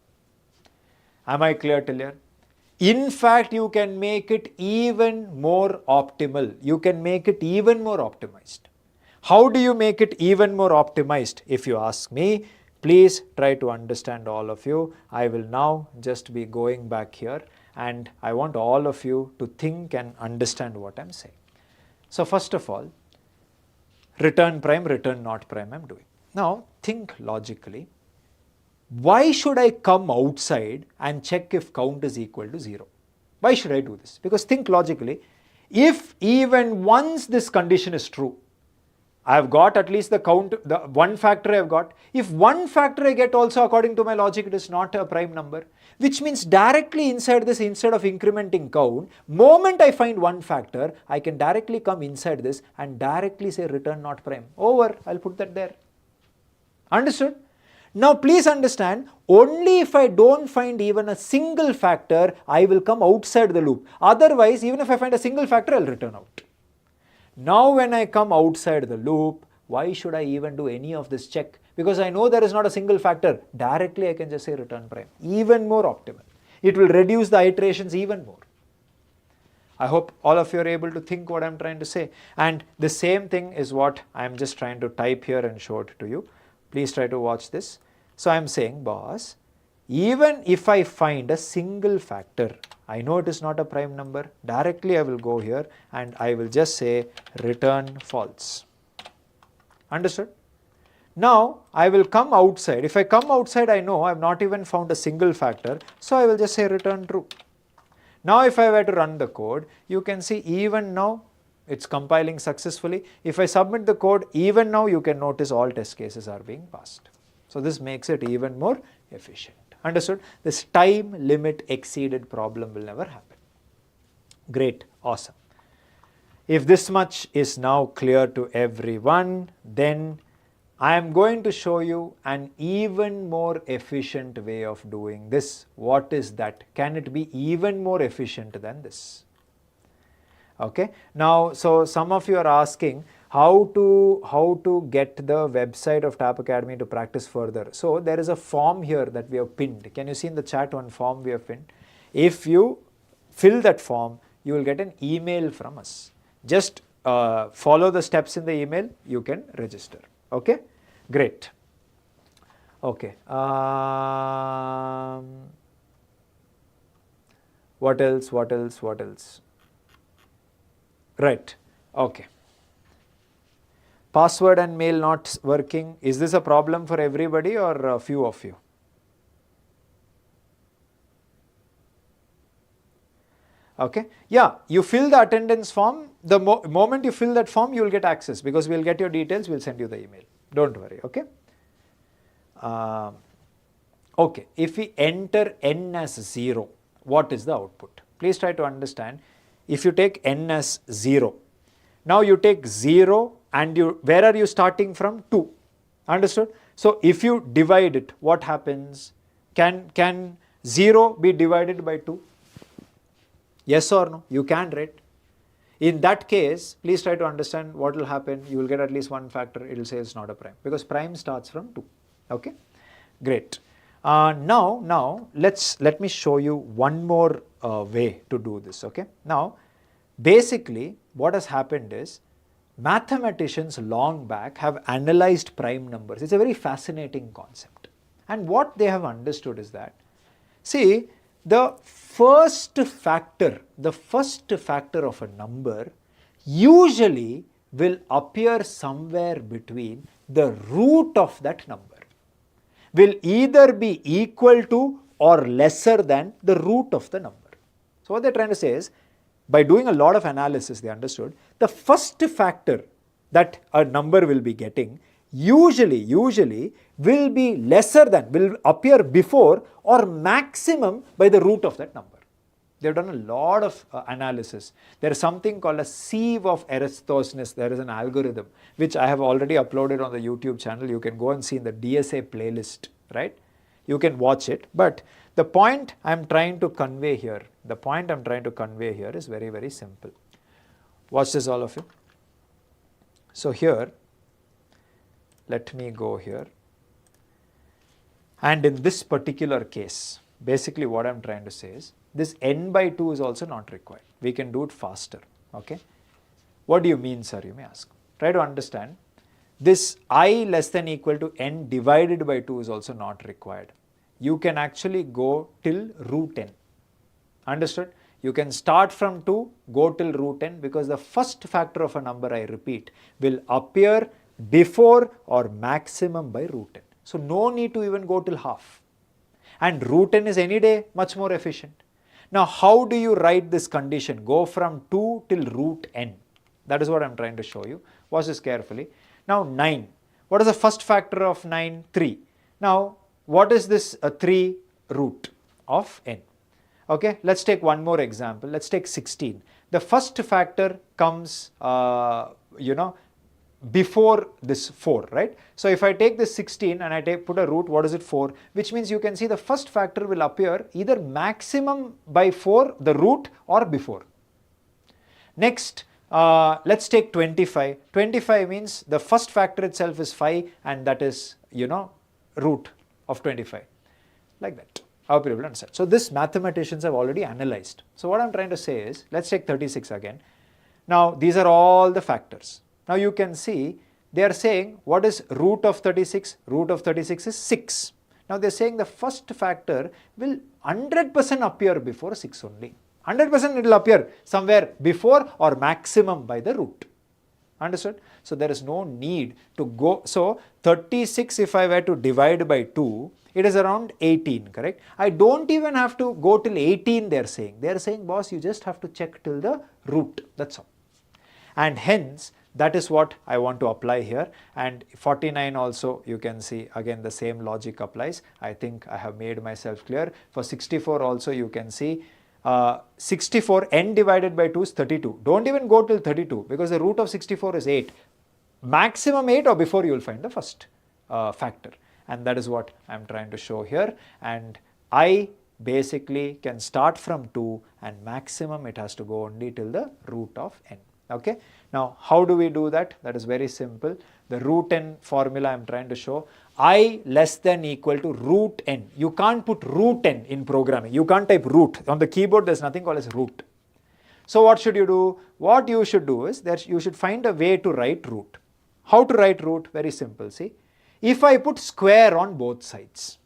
Am I clear till here? In fact, you can make it even more optimal. You can make it even more optimized. How do you make it even more optimized? If you ask me, please try to understand, all of you. I will now just be going back here. And I want all of you to think and understand what I'm saying. So first of all, return prime, return not prime I'm doing. Now think logically. Why should I come outside and check if count is equal to 0? Why should I do this? Because think logically, if even once this condition is true, I have got at least the count, the one factor I have got. If one factor I get also, according to my logic, it is not a prime number, which means directly inside this, instead of incrementing count, moment I find one factor, I can directly come inside this and directly say return not prime. Over, I'll put that there. Understood? Now please understand, only if I don't find even a single factor, I will come outside the loop. Otherwise, even if I find a single factor, I'll return out. Now when I come outside the loop, why should I even do any of this check? Because I know there is not a single factor. Directly I can just say return prime. Even more optimal. It will reduce the iterations even more. I hope all of you are able to think what I'm trying to say. And the same thing is what I'm just trying to type here and show it to you. Please try to watch this. So I'm saying, boss, even if I find a single factor, I know it is not a prime number, directly I will go here and I will just say return false. Understood? Now I will come outside. If I come outside, I know I have not even found a single factor, so I will just say return true. Now if I were to run the code, you can see even now it's compiling successfully. If I submit the code, even now you can notice all test cases are being passed. So this makes it even more efficient. Understood? This time limit exceeded problem will never happen. Great, awesome. If this much is now clear to everyone, then I am going to show you an even more efficient way of doing this. What is that? Can it be even more efficient than this? Okay. Now, so some of you are asking how to get the website of Tap Academy to practice further. So there is a form here that we have pinned. Can you see in the chat one form we have pinned? If you fill that form, you will get an email from us. Just follow the steps in the email, you can register. Okay, great. Okay. What else? What else? What else? Right. Okay. Password and mail not working. Is this a problem for everybody or a few of you? Okay. Yeah, you fill the attendance form. The moment you fill that form, you will get access because we'll get your details. We'll send you the email. Don't worry. Okay. Okay. If we enter n as 0, what is the output? Please try to understand. If you take n as 0, now you take 0 and where are you starting from? 2. Understood? So if you divide it, what happens? Can 0 be divided by 2? Yes or no? You can, right? In that case, please try to understand what will happen. You will get at least one factor. It will say it's not a prime because prime starts from 2. Okay, great. Now let me show you one more way to do this. Okay. Now, basically, what has happened is mathematicians long back have analyzed prime numbers. It's a very fascinating concept, and what they have understood is that, see, the first factor of a number usually will appear somewhere between the root of that number. Will either be equal to or lesser than the root of the number. So what they're trying to say is, by doing a lot of analysis, they understood the first factor that a number will be getting usually will be lesser than, will appear before or maximum by the root of that number. They've done a lot of analysis. There is something called a sieve of Eratosthenes. There is an algorithm which I have already uploaded on the YouTube channel. You can go and see in the DSA playlist, right? You can watch it. But the point I'm trying to convey here, is very, very simple. Watch this, all of you. So here, let me go here. And in this particular case, basically what I'm trying to say is, this n by 2 is also not required. We can do it faster. Okay. What do you mean, sir? You may ask. Try to understand. This I less than equal to n divided by 2 is also not required. You can actually go till root n. Understood? You can start from 2, go till root n, because the first factor of a number, I repeat, will appear before or maximum by root n. So no need to even go till half. And root n is any day much more efficient. Now, how do you write this condition? Go from 2 till root n. That is what I'm trying to show you. Watch this carefully. Now, 9. What is the first factor of 9? 3. Now, what is this 3 root of n? Okay, let's take one more example. Let's take 16. The first factor comes, before this 4, right? So if I take this 16 and I put a root, what is it, 4? Which means you can see the first factor will appear either maximum by 4, the root, or before. Next, let's take 25. 25 means the first factor itself is 5 and that is, root of 25. Like that. I hope you will understand. So this mathematicians have already analyzed. So what I'm trying to say is, let's take 36 again. Now these are all the factors. Now you can see they are saying what is root of 36? Root of 36 is 6. Now they are saying the first factor will 100% appear before 6 only. 100% it will appear somewhere before or maximum by the root. Understood? So there is no need to go. So 36, if I were to divide by 2, it is around 18, correct? I don't even have to go till 18, they are saying. They are saying, boss, you just have to check till the root. That's all. And hence, that is what I want to apply here. And 49 also, you can see again the same logic applies. I think I have made myself clear. For 64 also, you can see 64, n divided by 2 is 32. Don't even go till 32 because the root of 64 is 8. Maximum 8 or before you will find the first factor. And that is what I am trying to show here. And I basically can start from 2 and maximum it has to go only till the root of n. Okay. Now, how do we do that? That is very simple. The root n formula I am trying to show, I less than equal to root n. You can't put root n in programming. You can't type root. On the keyboard, there's nothing called as root. So what should you do? What you should do is that you should find a way to write root. How to write root? Very simple. See, if I put square on both sides,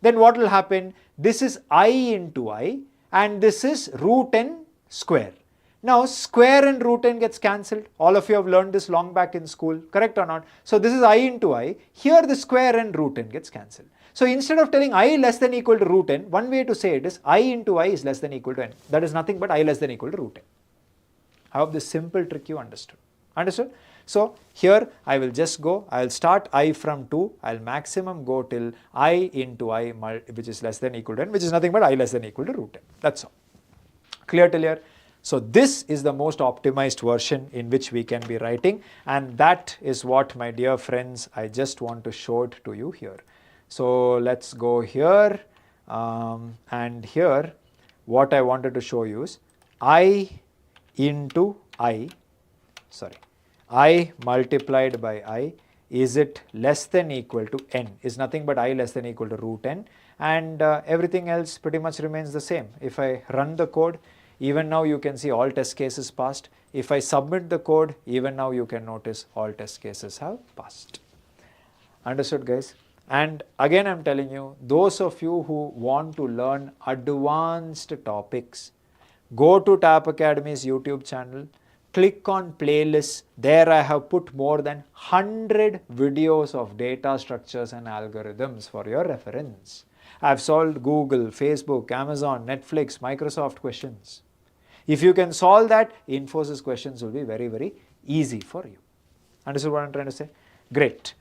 then what will happen? This is I into I and this is root n square. Now square and root n gets cancelled. All of you have learned this long back in school, correct or not? So this is I into I. Here the square and root n gets cancelled. So instead of telling I less than equal to root n, one way to say it is I into I is less than equal to n. That is nothing but I less than equal to root n. I hope this simple trick you understood. Understood? So here I will just go, I will start I from 2, I will maximum go till I into I which is less than equal to n, which is nothing but I less than equal to root n. That's all. Clear till here? So this is the most optimized version in which we can be writing, and that is what, my dear friends, I just want to show it to you here. So let's go here, and here what I wanted to show you is I into I multiplied by I, is it less than equal to n, is nothing but I less than equal to root n, and everything else pretty much remains the same. If I run the code, even now you can see all test cases passed. If I submit the code, even now you can notice all test cases have passed. Understood, guys? And again I am telling you, those of you who want to learn advanced topics, go to TAP Academy's YouTube channel, click on playlists. There I have put more than 100 videos of data structures and algorithms for your reference. I have solved Google, Facebook, Amazon, Netflix, Microsoft questions. If you can solve that, Infosys questions will be very, very easy for you. Understood what I am trying to say? Great.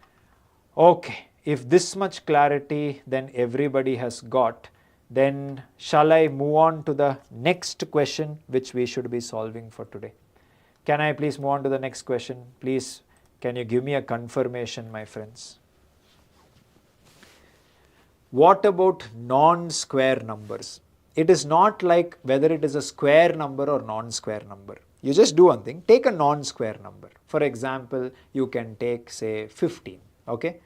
Okay, if this much clarity then everybody has got, then shall I move on to the next question which we should be solving for today? Can I please move on to the next question? Please, can you give me a confirmation, my friends? What about non-square numbers? It is not like whether it is a square number or non-square number. You just do one thing, take a non-square number. For example, you can take say 15, okay?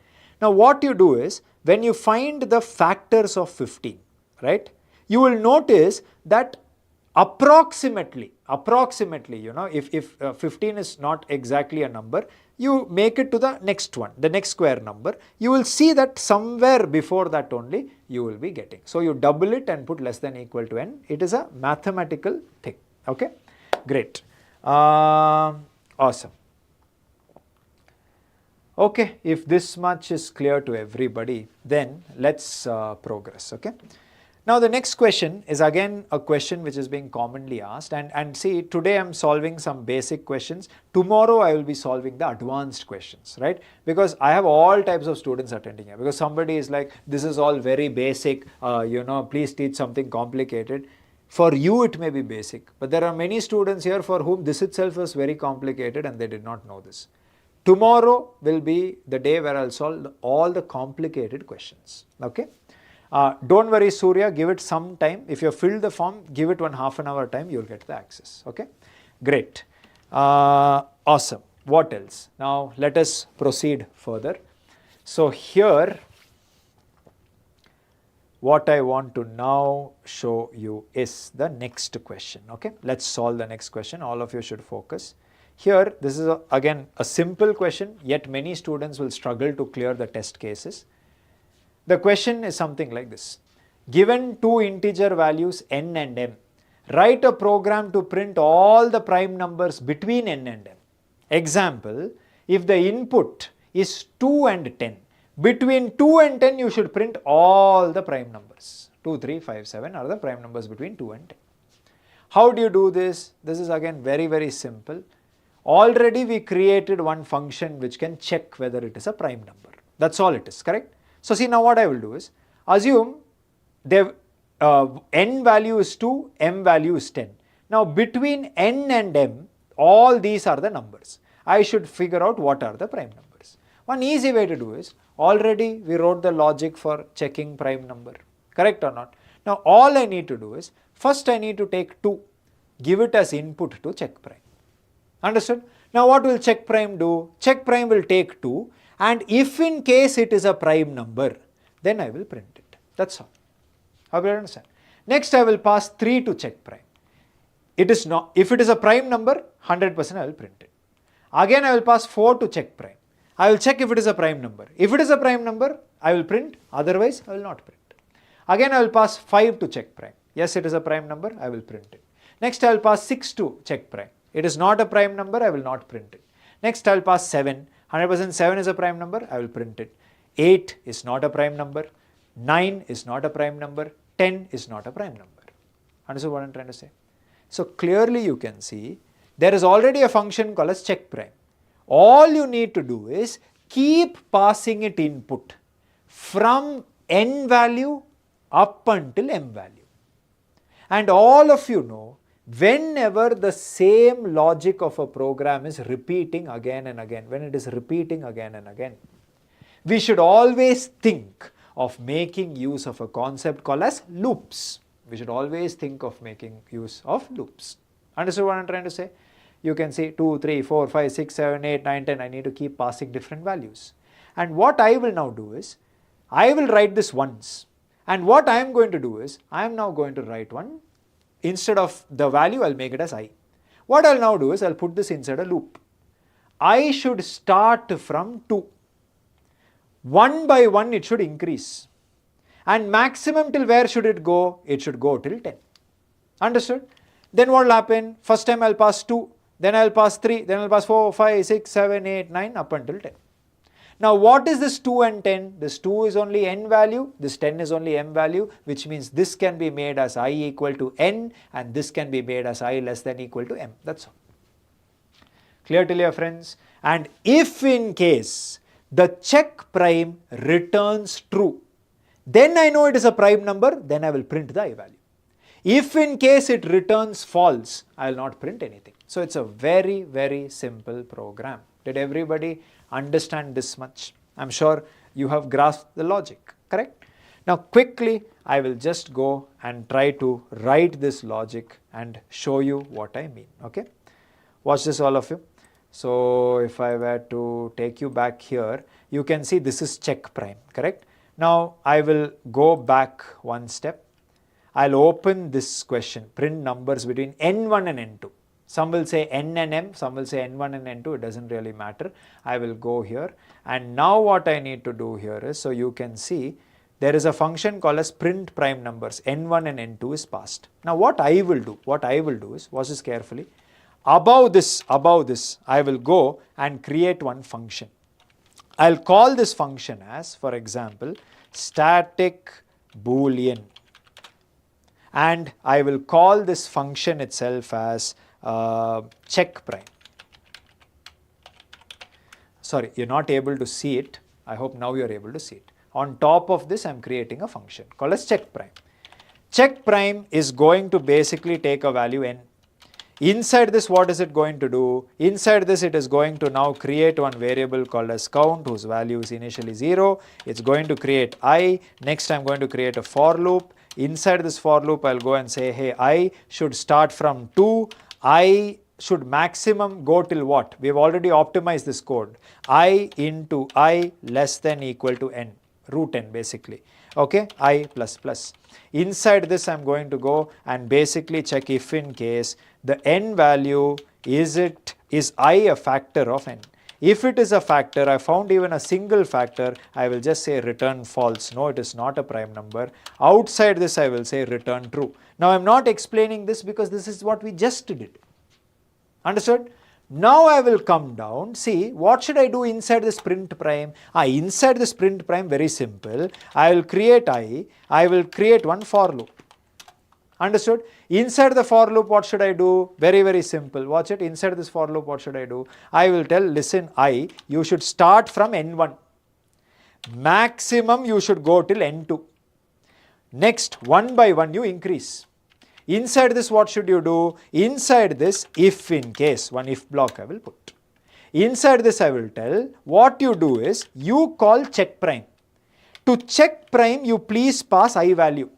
Now what you do is, when you find the factors of 15, right, you will notice that approximately, you know, if 15 is not exactly a number, you make it to the next one, the next square number, you will see that somewhere before that only you will be getting. So you double it and put less than equal to n. It is a mathematical thing. Okay, great. Awesome. Okay, if this much is clear to everybody, then let's progress. Okay. Now the next question is again a question which is being commonly asked, and see, today I am solving some basic questions. Tomorrow I will be solving the advanced questions, right? Because I have all types of students attending here. Because somebody is like, this is all very basic, you know, please teach something complicated. For you it may be basic, but there are many students here for whom this itself is very complicated and they did not know this. Tomorrow will be the day where I will solve all the complicated questions. Okay. Don't worry, Surya, give it some time. If you have filled the form, give it half an hour time, you will get the access. Okay, great. Awesome. What else? Now let us proceed further. So here, what I want to now show you is the next question. Okay, let's solve the next question. All of you should focus. Here, this is again a simple question, yet many students will struggle to clear the test cases. The question is something like this. Given two integer values n and m, write a program to print all the prime numbers between n and m. Example, if the input is 2 and 10, between 2 and 10 you should print all the prime numbers. 2, 3, 5, 7 are the prime numbers between 2 and 10. How do you do this? This is again very, very simple. Already we created one function which can check whether it is a prime number. That's all it is, correct? So see, now what I will do is, assume the n value is 2, m value is 10. Now between n and m, all these are the numbers. I should figure out what are the prime numbers. One easy way to do is, already we wrote the logic for checking prime number, correct or not? Now all I need to do is, first I need to take 2, give it as input to check prime. Understood? Now what will check prime do? Check prime will take 2, and if in case it is a prime number, then I will print it. That's all. How do you understand? Next I will pass 3 to check prime. It is not, if it is a prime number, 100% I will print it. Again I will pass 4 to check prime. I will check if it is a prime number. If it is a prime number, I will print, otherwise I will not print. Again I will pass 5 to check prime. Yes, it is a prime number, I will print it. Next I will pass 6 to check prime. It is not a prime number, I will not print it. Next I will pass 7. 100% 7 is a prime number, I will print it. 8 is not a prime number. 9 is not a prime number. 10 is not a prime number. Understand what I am trying to say? So clearly you can see there is already a function called as check prime. All you need to do is keep passing it input from n value up until m value. And all of you know, whenever the same logic of a program is repeating again and again, when it is repeating again and again, we should always think of making use of a concept called as loops. We should always think of making use of loops. Understood what I am trying to say? You can see 2, 3, 4, 5, 6, 7, 8, 9, 10. I need to keep passing different values. And what I will now do is, I will write this once. And what I am going to do is, I am now going to write one. Instead of the value, I will make it as I. What I will now do is, I will put this inside a loop. I should start from 2. One by one it should increase. And maximum till where should it go? It should go till 10. Understood? Then what will happen? First time I will pass 2, then I will pass 3, then I will pass 4, 5, 6, 7, 8, 9 up until 10. Now what is this 2 and 10? This 2 is only n value, this 10 is only m value, which means this can be made as I equal to n and this can be made as I less than equal to m. That's all. Clear till here, friends? And if in case the check prime returns true, then I know it is a prime number, then I will print the I value. If in case it returns false, I will not print anything. So it's a very, very simple program. Did everybody understand this much? I'm sure you have grasped the logic, correct? Now quickly, I will just go and try to write this logic and show you what I mean, okay? Watch this, all of you. So if I were to take you back here, you can see this is check prime, correct? Now I will go back one step. I'll open this question, print numbers between n1 and n2. Some will say n and m, some will say n1 and n2, it doesn't really matter. I will go here, and now what I need to do here is, so you can see there is a function called as print prime numbers, n1 and n2 is passed. Now what I will do is, watch this carefully, above this, I will go and create one function. I'll call this function as, for example, static boolean, and I will call this function itself as check prime. Sorry, you're not able to see it. I hope now you're able to see it. On top of this, I'm creating a function called as check prime. Check prime is going to basically take a value n. Inside this, what is it going to do? Inside this, it is going to now create one variable called as count, whose value is initially 0. It's going to create I. Next, I'm going to create a for loop. Inside this for loop, I'll go and say, hey, I should start from 2. I should maximum go till what? We've already optimized this code. I into I less than equal to n, root n basically. Okay, I plus plus. Inside this, I'm going to go and basically check if in case the n value is I a factor of n. If it is a factor, I found even a single factor, I will just say return false. No, it is not a prime number. Outside this, I will say return true. Now, I am not explaining this because this is what we just did. Understood? Now, I will come down. See, what should I do inside this print prime? Inside this print prime, very simple. I will create I will create one for loop. Understood? Inside the for loop, what should I do? Very, very simple. Watch it. Inside this for loop, what should I do? I will tell, listen, you should start from n1. Maximum, you should go till n2. Next, one by one, you increase. Inside this, what should you do? Inside this, if in case, one if block I will put. Inside this, I will tell, what you do is, you call check prime. To check prime, you please pass I value.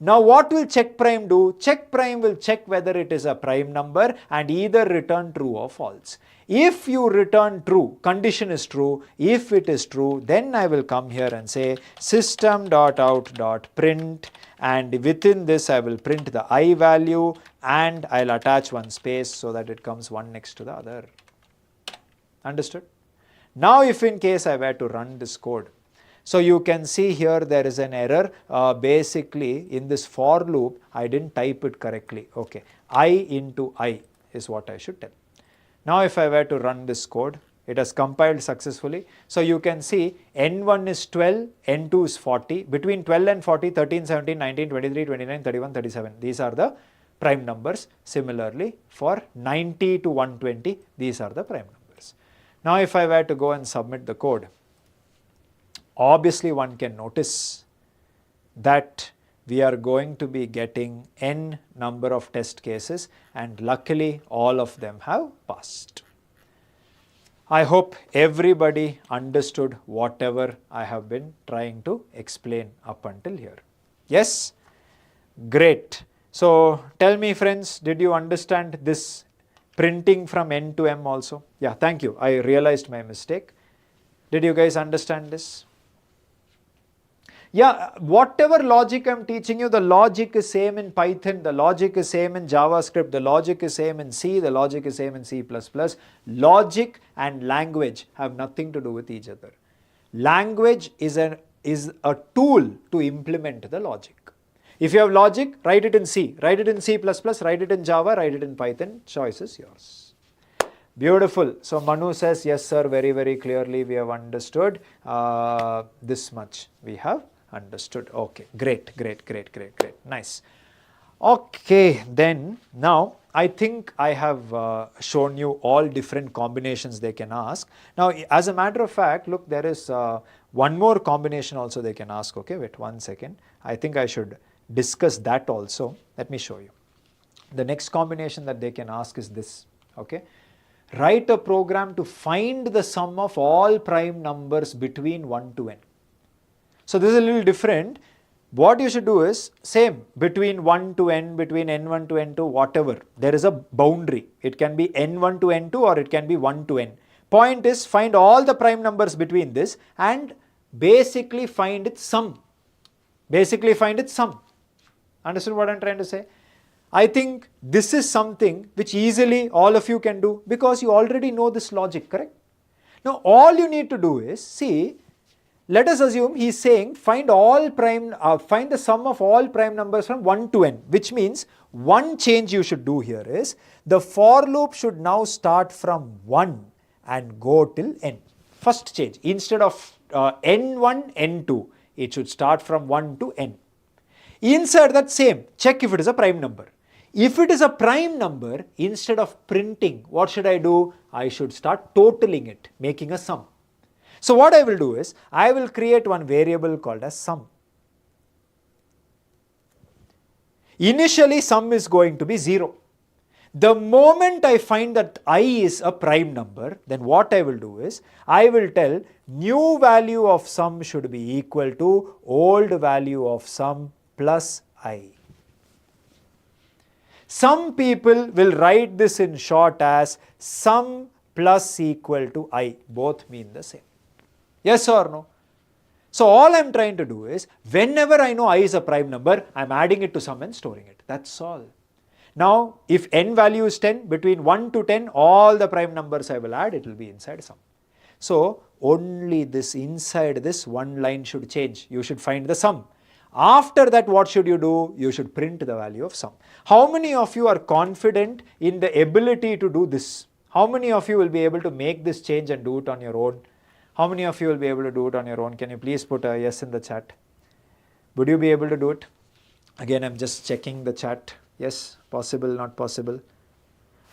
Now what will check prime do? Check prime will check whether it is a prime number and either return true or false. If you return true, condition is true. If it is true, then I will come here and say system.out.print, and within this I will print the I value and I'll attach one space so that it comes one next to the other. Understood? Now if in case I were to run this code, so you can see here there is an error. Basically in this for loop I didn't type it correctly. Okay, I into I is what I should tell. Now if I were to run this code, it has compiled successfully. So you can see N1 is 12, N2 is 40. Between 12 and 40, 13, 17, 19, 23, 29, 31, 37. These are the prime numbers. Similarly for 90 to 120, these are the prime numbers. Now if I were to go and submit the code, obviously one can notice that we are going to be getting n number of test cases, and luckily all of them have passed. I hope everybody understood whatever I have been trying to explain up until here. Yes? Great. So tell me friends, did you understand this printing from n to m also? Yeah, thank you. I realized my mistake. Did you guys understand this? Yeah, whatever logic I'm teaching you, the logic is same in Python, the logic is same in JavaScript, the logic is same in C, the logic is same in C++. Logic and language have nothing to do with each other. Language is a tool to implement the logic. If you have logic, write it in C, write it in C++, write it in Java, write it in Python, choice is yours. Beautiful. So Manu says, yes sir, very, very clearly we have understood. This much we have understood. Okay, great. Nice. Okay, then now I think I have shown you all different combinations they can ask. Now, as a matter of fact, look, there is one more combination also they can ask. Okay, wait 1 second. I think I should discuss that also. Let me show you. The next combination that they can ask is this. Okay, write a program to find the sum of all prime numbers between 1 to n. So this is a little different. What you should do is same between 1 to n, between n1 to n2, whatever. There is a boundary. It can be n1 to n2 or it can be 1 to n. Point is find all the prime numbers between this and basically find its sum. Understood what I'm trying to say? I think this is something which easily all of you can do because you already know this logic, correct? Now all you need to do is, see, let us assume he is saying find the sum of all prime numbers from 1 to n, which means one change you should do here is the for loop should now start from 1 and go till n. First change, instead of n1, n2, it should start from 1 to n. Inside that same, check if it is a prime number. If it is a prime number, instead of printing, what should I do? I should start totaling it, making a sum. So what I will do is, I will create one variable called as sum. Initially, sum is going to be 0. The moment I find that I is a prime number, then what I will do is, I will tell new value of sum should be equal to old value of sum plus I. Some people will write this in short as sum plus equal to I. Both mean the same. Yes or no? So all I am trying to do is, whenever I know I is a prime number, I am adding it to sum and storing it. That's all. Now, if n value is 10, between 1 to 10, all the prime numbers I will add, it will be inside sum. So only this inside this one line should change. You should find the sum. After that, what should you do? You should print the value of sum. How many of you are confident in the ability to do this? How many of you will be able to make this change and do it on your own? How many of you will be able to do it on your own? Can you please put a yes in the chat? Would you be able to do it? Again, I'm just checking the chat. Yes, possible, not possible.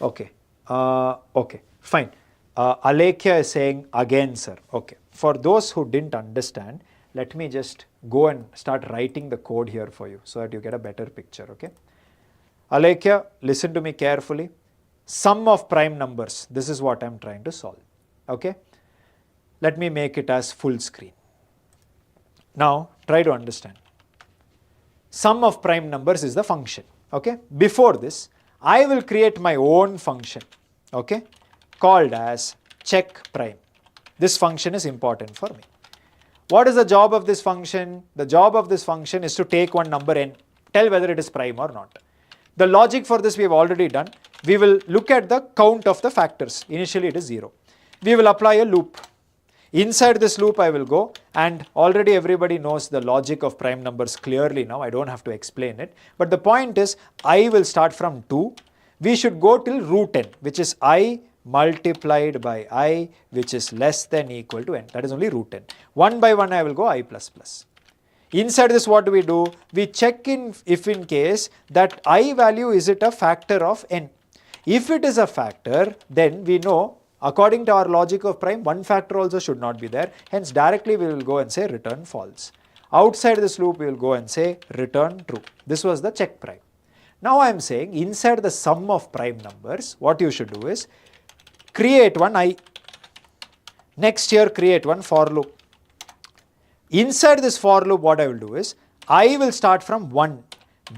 Okay, okay, fine. Alekhya is saying again, sir. Okay, for those who didn't understand, let me just go and start writing the code here for you so that you get a better picture, okay? Alekhya, listen to me carefully. Sum of prime numbers, this is what I'm trying to solve, okay? Let me make it as full screen. Now, try to understand. sum of prime numbers is the function. Okay. Before this, I will create my own function, okay, called as check prime. This function is important for me. What is the job of this function? The job of this function is to take one number n, tell whether it is prime or not. The logic for this we have already done. We will look at the count of the factors. Initially it is 0. We will apply a loop. Inside this loop I will go, and already everybody knows the logic of prime numbers clearly now. I don't have to explain it. But the point is, I will start from 2. We should go till root n, which is I multiplied by I, which is less than equal to n. That is only root n. One by one I will go I plus plus. Inside this, what do? We check in if in case that I value, is it a factor of n. If it is a factor, then we know according to our logic of prime, one factor also should not be there. Hence directly we will go and say return false. Outside this loop we will go and say return true. This was the check prime. Now I am saying inside the sum of prime numbers, what you should do is create one I. Next here create one for loop. Inside this for loop, what I will do is, I will start from 1,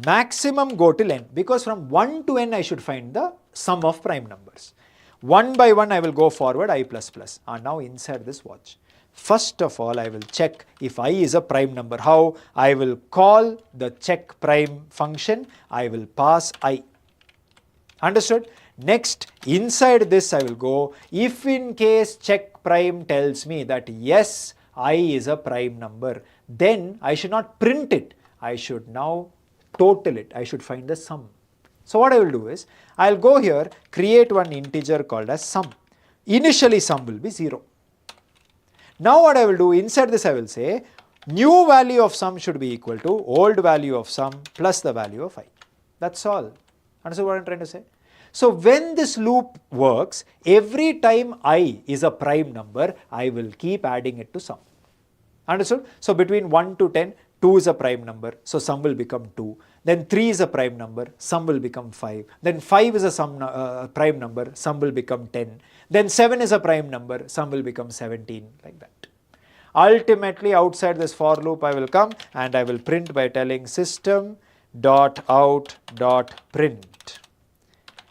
maximum go till n, because from 1 to n I should find the sum of prime numbers. One by one I will go forward I plus plus. And now inside this, watch. First of all, I will check if I is a prime number. How? I will call the check prime function. I will pass I. Understood? Next, inside this I will go, if in case check prime tells me that yes, I is a prime number, then I should not print it. I should now total it. I should find the sum. So what I will do is, I will go here, create one integer called as sum. Initially sum will be 0. Now what I will do, inside this I will say, new value of sum should be equal to old value of sum plus the value of I. That's all. Understand what I am trying to say? So when this loop works, every time I is a prime number, I will keep adding it to sum. Understood? So between 1 to 10, 2 is a prime number, so sum will become 2. Then 3 is a prime number, sum will become 5. Then 5 is a prime number, sum will become 10. Then 7 is a prime number, sum will become 17, like that. Ultimately, outside this for loop, I will come and I will print by telling system.out.print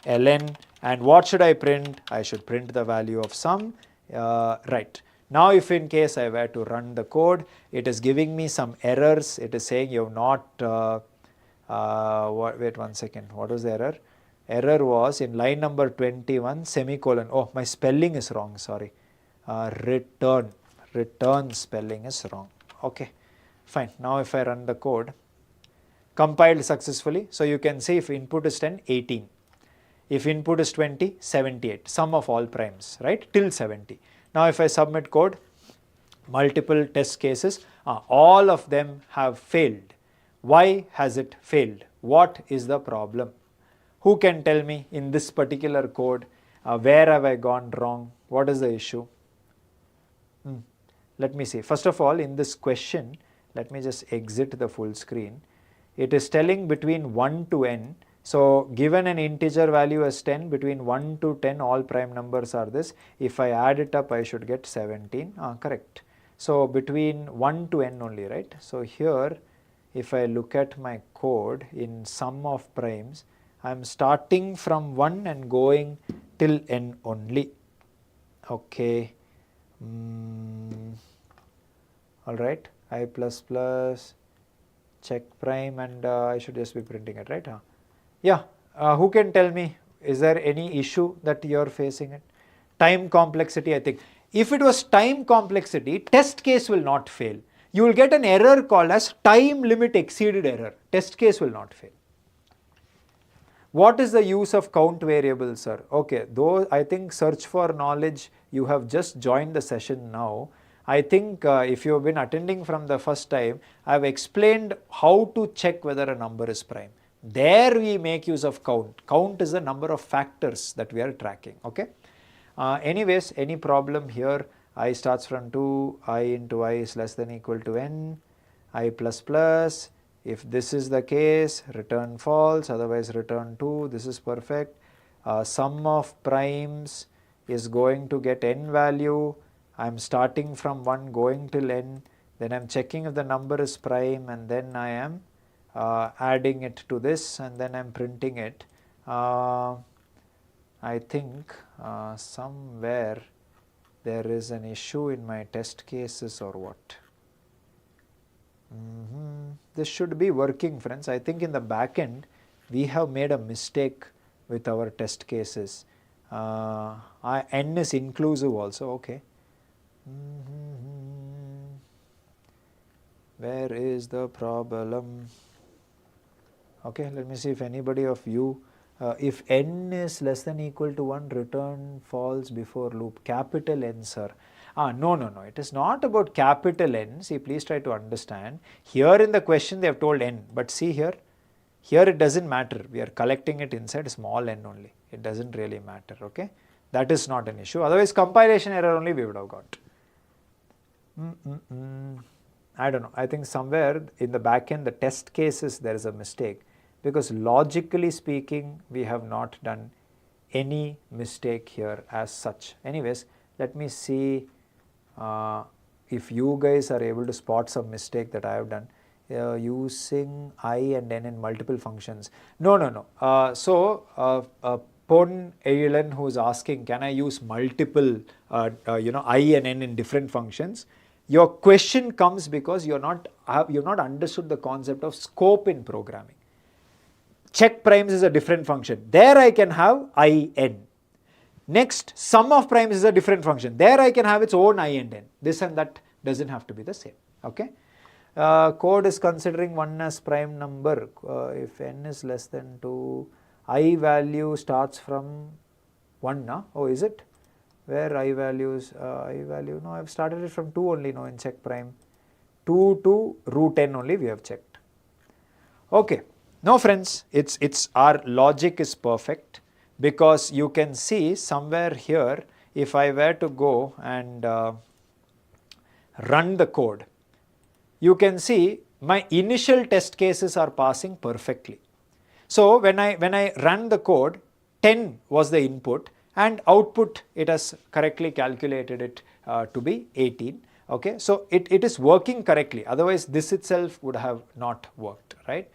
ln, and what should I print? I should print the value of sum, right. Now if in case I were to run the code, it is giving me some errors. It is saying you have not, wait one second, what was the error? Error was in line number 21, semicolon. Oh, my spelling is wrong, sorry. Return spelling is wrong. Okay, fine. Now if I run the code, compiled successfully. So you can see if input is 10, 18. If input is 20, 78. Sum of all primes, right, till 70. Now if I submit code, multiple test cases, all of them have failed. Why has it failed? What is the problem? Who can tell me in this particular code, where have I gone wrong? What is the issue? Let me see. First of all, in this question, let me just exit the full screen. It is telling between 1 to n. So given an integer value as 10, between 1 to 10 all prime numbers are this. If I add it up, I should get 17. Correct. So between 1 to n only, right? So here, if I look at my code in sum of primes, I am starting from 1 and going till n only. Okay. Alright. I plus plus, check prime, and I should just be printing it, right? Yeah, who can tell me, is there any issue that you are facing it? Time complexity, I think. If it was time complexity, test case will not fail. You will get an error called as time limit exceeded error. Test case will not fail. What is the use of count variables, sir? Okay, though I think search for knowledge, you have just joined the session now. I think if you have been attending from the first time, I have explained how to check whether a number is prime. There we make use of count. Count is the number of factors that we are tracking, okay? Anyways, any problem here? I starts from 2, I into I is less than equal to n, I plus plus. If this is the case, return false, otherwise return 2. This is perfect. Sum of primes is going to get n value. I am starting from 1 going till n. Then I am checking if the number is prime, and then I am adding it to this and then I'm printing it. I think somewhere there is an issue in my test cases or what. This should be working, friends. I think in the back end we have made a mistake with our test cases. N is inclusive also, okay. Where is the problem? Okay, let me see if anybody of you, if n is less than equal to 1, return false before loop, capital N, sir. No, it is not about capital N. See, please try to understand. Here in the question they have told n, but see here it doesn't matter. We are collecting it inside small n only. It doesn't really matter, okay. That is not an issue. Otherwise, compilation error only we would have got. I don't know. I think somewhere in the back end, the test cases, there is a mistake, because logically speaking, we have not done any mistake here as such. Anyways, let me see if you guys are able to spot some mistake that I have done. Using I and n in multiple functions. No. Pon Eilen, who is asking, can I use multiple I and n in different functions? Your question comes because you've not understood the concept of scope in programming. Check primes is a different function. There I can have I n. Next, sum of primes is a different function. There I can have its own I and n. This and that doesn't have to be the same. Okay. Code is considering 1 as prime number. If n is less than 2, I value starts from 1. No? Oh, is it? Where I values, no, I've started it from 2 only, no, in check prime. 2 to root n only we have checked. Okay. No, friends, it's our logic is perfect, because you can see somewhere here, if I were to go and run the code, you can see my initial test cases are passing perfectly. So when I ran the code, 10 was the input, and output it has correctly calculated it to be 18. Okay, so it is working correctly, otherwise this itself would have not worked, right?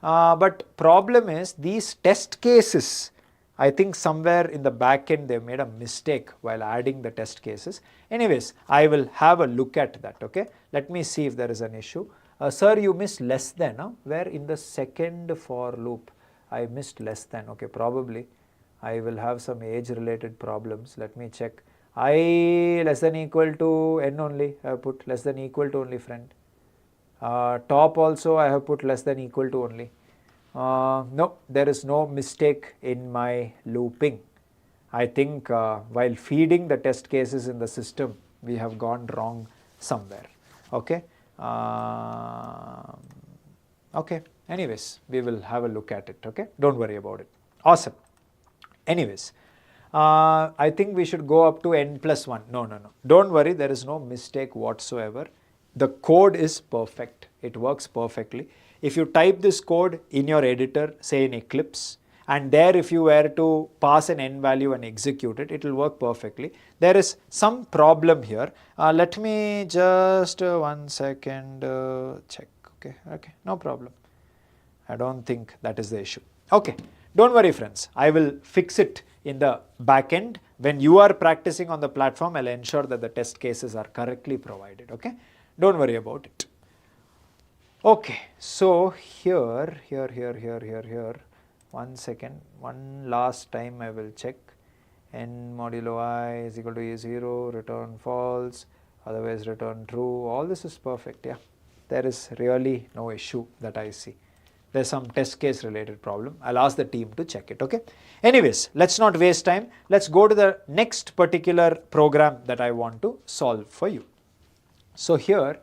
But problem is these test cases, I think somewhere in the back end they made a mistake while adding the test cases. Anyways, I will have a look at that. Okay, let me see if there is an issue. Sir, you missed less than, where in the second for loop I missed less than. Okay, probably I will have some age related problems. Let me check. I less than equal to n only, I have put less than equal to only, friend. Top also I have put less than equal to only. No, there is no mistake in my looping. I think while feeding the test cases in the system, we have gone wrong somewhere. Okay. Okay. Anyways, we will have a look at it. Okay. Don't worry about it. Awesome. Anyways, I think we should go up to n plus 1. No. Don't worry. There is no mistake whatsoever. The code is perfect. It works perfectly. If you type this code in your editor, say in Eclipse, and there if you were to pass an n value and execute it, it will work perfectly. There is some problem here. Let me just 1 second check. Okay, no problem. I don't think that is the issue. Okay, don't worry, friends. I will fix it in the back end. When you are practicing on the platform, I'll ensure that the test cases are correctly provided. Okay, don't worry about it. Okay, so here, 1 second, one last time I will check. N modulo I is equal to E0, return false, otherwise return true. All this is perfect. Yeah, there is really no issue that I see. There's some test case related problem. I'll ask the team to check it. Okay. Anyways, let's not waste time. Let's go to the next particular program that I want to solve for you. So here,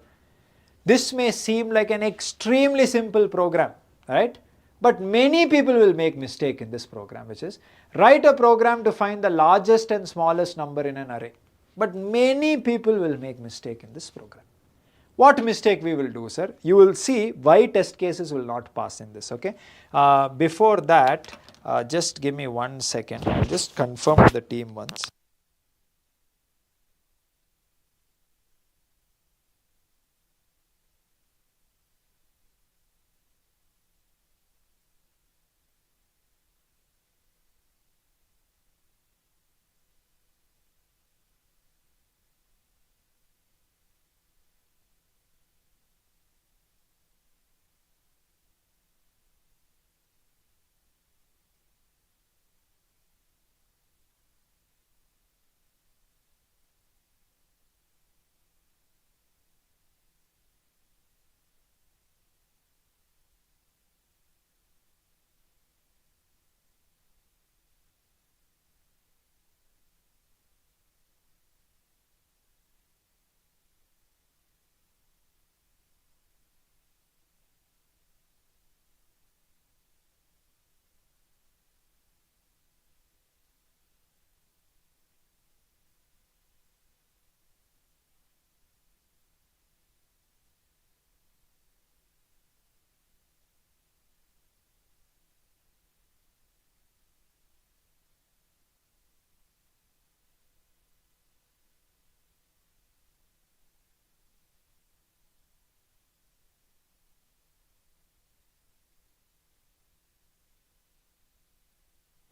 this may seem like an extremely simple program, right? But many people will make mistake in this program, which is write a program to find the largest and smallest number in an array. But many people will make mistake in this program. What mistake we will do, sir? You will see why test cases will not pass in this, okay? Before that, just give me 1 second. I'll just confirm with the team once.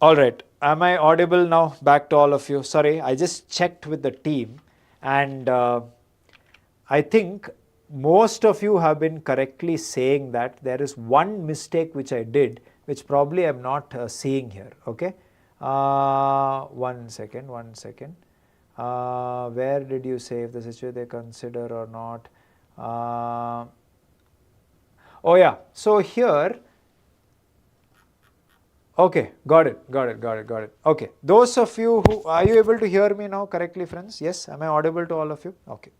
All right, am I audible now? Back to all of you. Sorry, I just checked with the team, and I think most of you have been correctly saying that. There is one mistake which I did, which probably I'm not seeing here. Okay, one second. Where did you say if the situation they consider or not? Oh yeah, so here. Okay, got it. Okay, those of you who, are you able to hear me now correctly, friends? Yes, am I audible to all of you? Okay.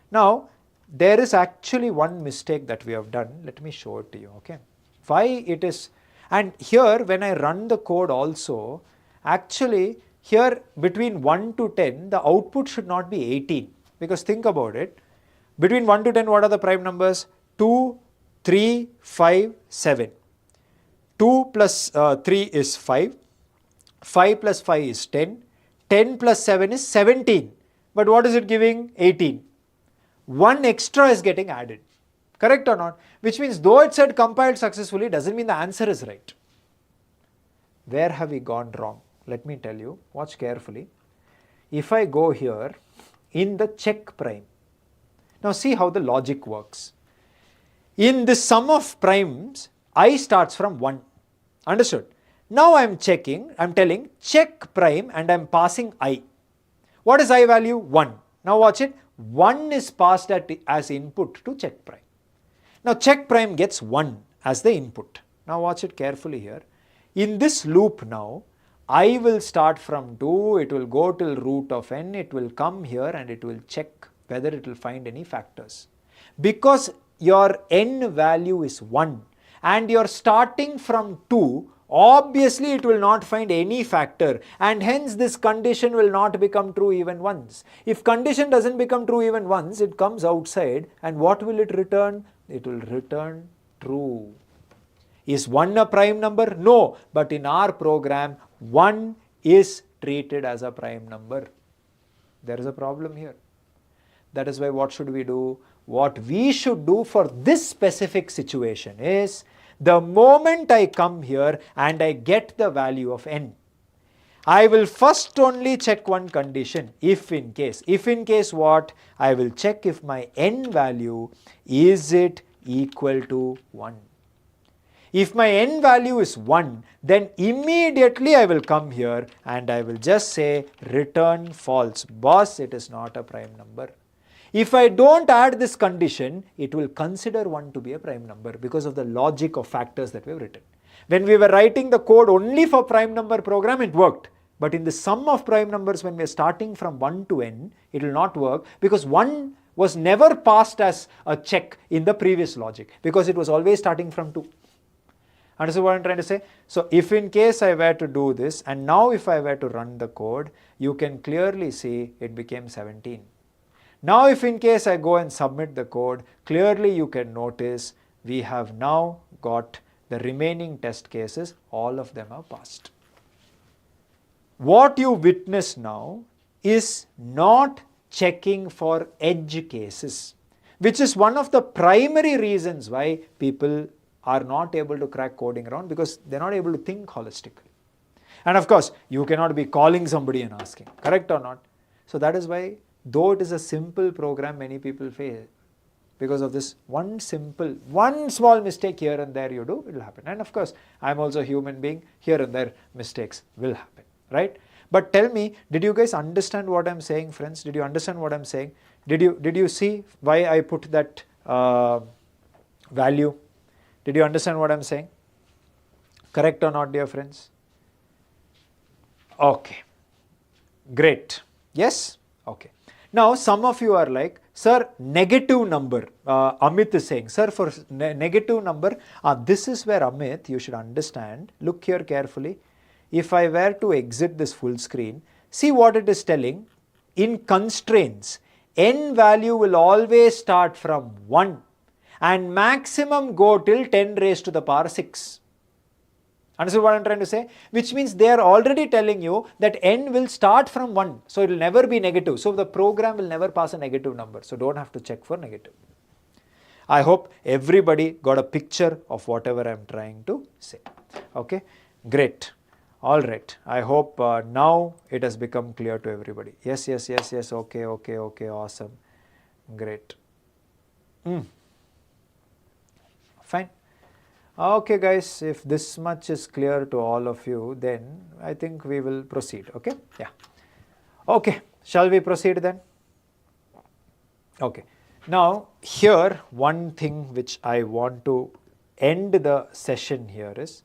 Now, there is actually one mistake that we have done. Let me show it to you, okay? Why it is, and here when I run the code also, actually here between 1 to 10, the output should not be 18. Because think about it, between 1 to 10, what are the prime numbers? 2, 3, 5, 7. 2 plus 3 is 5, 5 plus 5 is 10, 10 plus 7 is 17. But what is it giving? 18. One extra is getting added. Correct or not? Which means though it said compiled successfully, doesn't mean the answer is right. Where have we gone wrong? Let me tell you. Watch carefully. If I go here in the check prime, now see how the logic works. In the sum of primes, I starts from 1. Understood? Now I am checking, I am telling check prime and I am passing I. What is I value? 1. Now watch it. 1 is passed as input to check prime. Now check prime gets 1 as the input. Now watch it carefully here. In this loop now, I will start from 2, it will go till root of n, it will come here and it will check whether it will find any factors. Because your n value is 1 and you are starting from 2, obviously it will not find any factor and hence this condition will not become true even once. If condition doesn't become true even once, it comes outside and what will it return? It will return true. Is 1 a prime number? No, but in our program 1 is treated as a prime number. There is a problem here. That is why what should we do? What we should do for this specific situation is, the moment I come here and I get the value of n, I will first only check one condition, if in case. If in case what? I will check if my n value, is it equal to 1. If my n value is 1, then immediately I will come here and I will just say return false. Boss, it is not a prime number. If I don't add this condition, it will consider 1 to be a prime number because of the logic of factors that we have written. When we were writing the code only for prime number program, it worked. But in the sum of prime numbers, when we are starting from 1 to n, it will not work because 1 was never passed as a check in the previous logic because it was always starting from 2. Understand what I am trying to say? So if in case I were to do this, and now if I were to run the code, you can clearly see it became 17. Now if in case I go and submit the code, clearly you can notice we have now got the remaining test cases, all of them have passed. What you witness now is not checking for edge cases, which is one of the primary reasons why people are not able to crack coding around, because they're not able to think holistically. And of course, you cannot be calling somebody and asking, correct or not? So that is why, though it is a simple program, many people fail because of this one small mistake here and there you do, it will happen. And of course, I'm also a human being, here and there mistakes will happen, right? But tell me, did you guys understand what I'm saying, friends? Did you understand what I'm saying? Did you see why I put that value? Did you understand what I'm saying? Correct or not, dear friends? Okay, great. Yes? Okay. Now, some of you are like, sir, negative number. Amit is saying, sir, for negative number, this is where Amit, you should understand. Look here carefully. If I were to exit this full screen, see what it is telling. In constraints, n value will always start from 1 and maximum go till 10 raised to the power 6. Understand what I'm trying to say? Which means they are already telling you that n will start from 1. So it will never be negative. So the program will never pass a negative number. So don't have to check for negative. I hope everybody got a picture of whatever I'm trying to say. Okay, great. All right. I hope now it has become clear to everybody. Yes, yes, yes, yes. Okay, okay, okay. Awesome. Great. Fine. Okay, guys. If this much is clear to all of you, then I think we will proceed. Okay. Yeah. Okay. Shall we proceed then? Okay. Now, here one thing which I want to end the session here is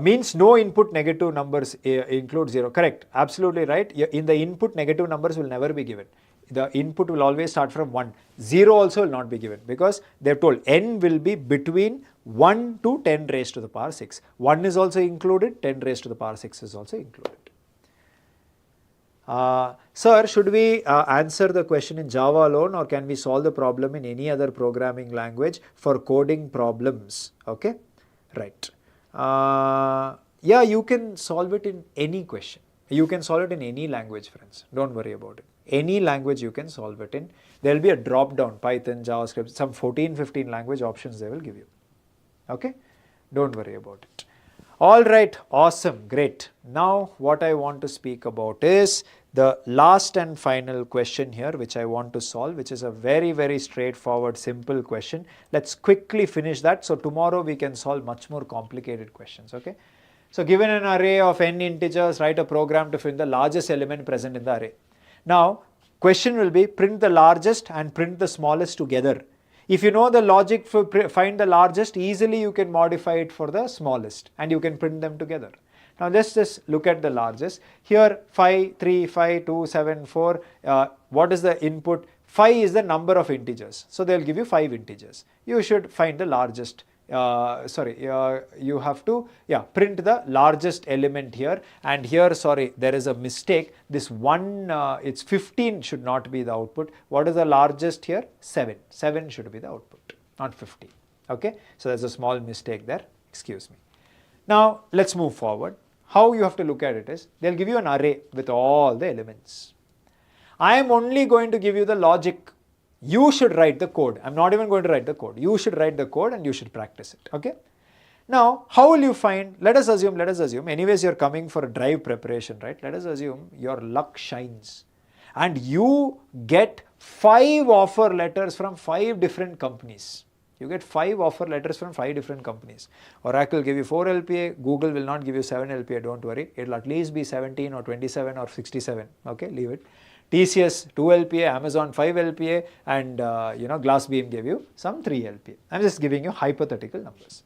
means no input negative numbers include 0. Correct. Absolutely right. In the input negative numbers will never be given. The input will always start from 1. 0 also will not be given because they have told n will be between 1 to 10 raised to the power 6. 1 is also included, 10 raised to the power 6 is also included. Sir, should we answer the question in Java alone, or can we solve the problem in any other programming language for coding problems? Okay, right. Yeah, you can solve it in any question. You can solve it in any language, friends. Don't worry about it. Any language you can solve it in. There will be a drop down, Python, JavaScript, some 14, 15 language options they will give you. Okay, don't worry about it. All right, awesome, great. Now what I want to speak about is the last and final question here which I want to solve, which is a very, very straightforward, simple question. Let's quickly finish that. So tomorrow we can solve much more complicated questions, okay? So given an array of n integers, write a program to find the largest element present in the array. Now, question will be print the largest and print the smallest together. If you know the logic for find the largest, easily you can modify it for the smallest and you can print them together. Now let's just look at the largest. Here 5, 3, 5, 2, 7, 4. What is the input? 5 is the number of integers. So they'll give you 5 integers. You should find the largest. You have to print the largest element here, and here there is a mistake. This one, it's 15 should not be the output. What is the largest here? 7 should be the output, not 15. Okay, so there's a small mistake there, excuse me. Now let's move forward. How you have to look at it is, they'll give you an array with all the elements. I am only going to give you the logic. You should write the code. I'm not even going to write the code. You should write the code and you should practice it. Okay. Now, how will you find? Let us assume. Anyways, you're coming for a drive preparation, right? Let us assume your luck shines, and you get 5 offer letters from 5 different companies. You get 5 offer letters from 5 different companies. Oracle will give you 4 LPA. Google will not give you 7 LPA. Don't worry. It'll at least be 17 or 27 or 67. Okay, leave it. TCS 2 LPA, Amazon 5 LPA, and Glassbeam gave you some 3 LPA. I'm just giving you hypothetical numbers.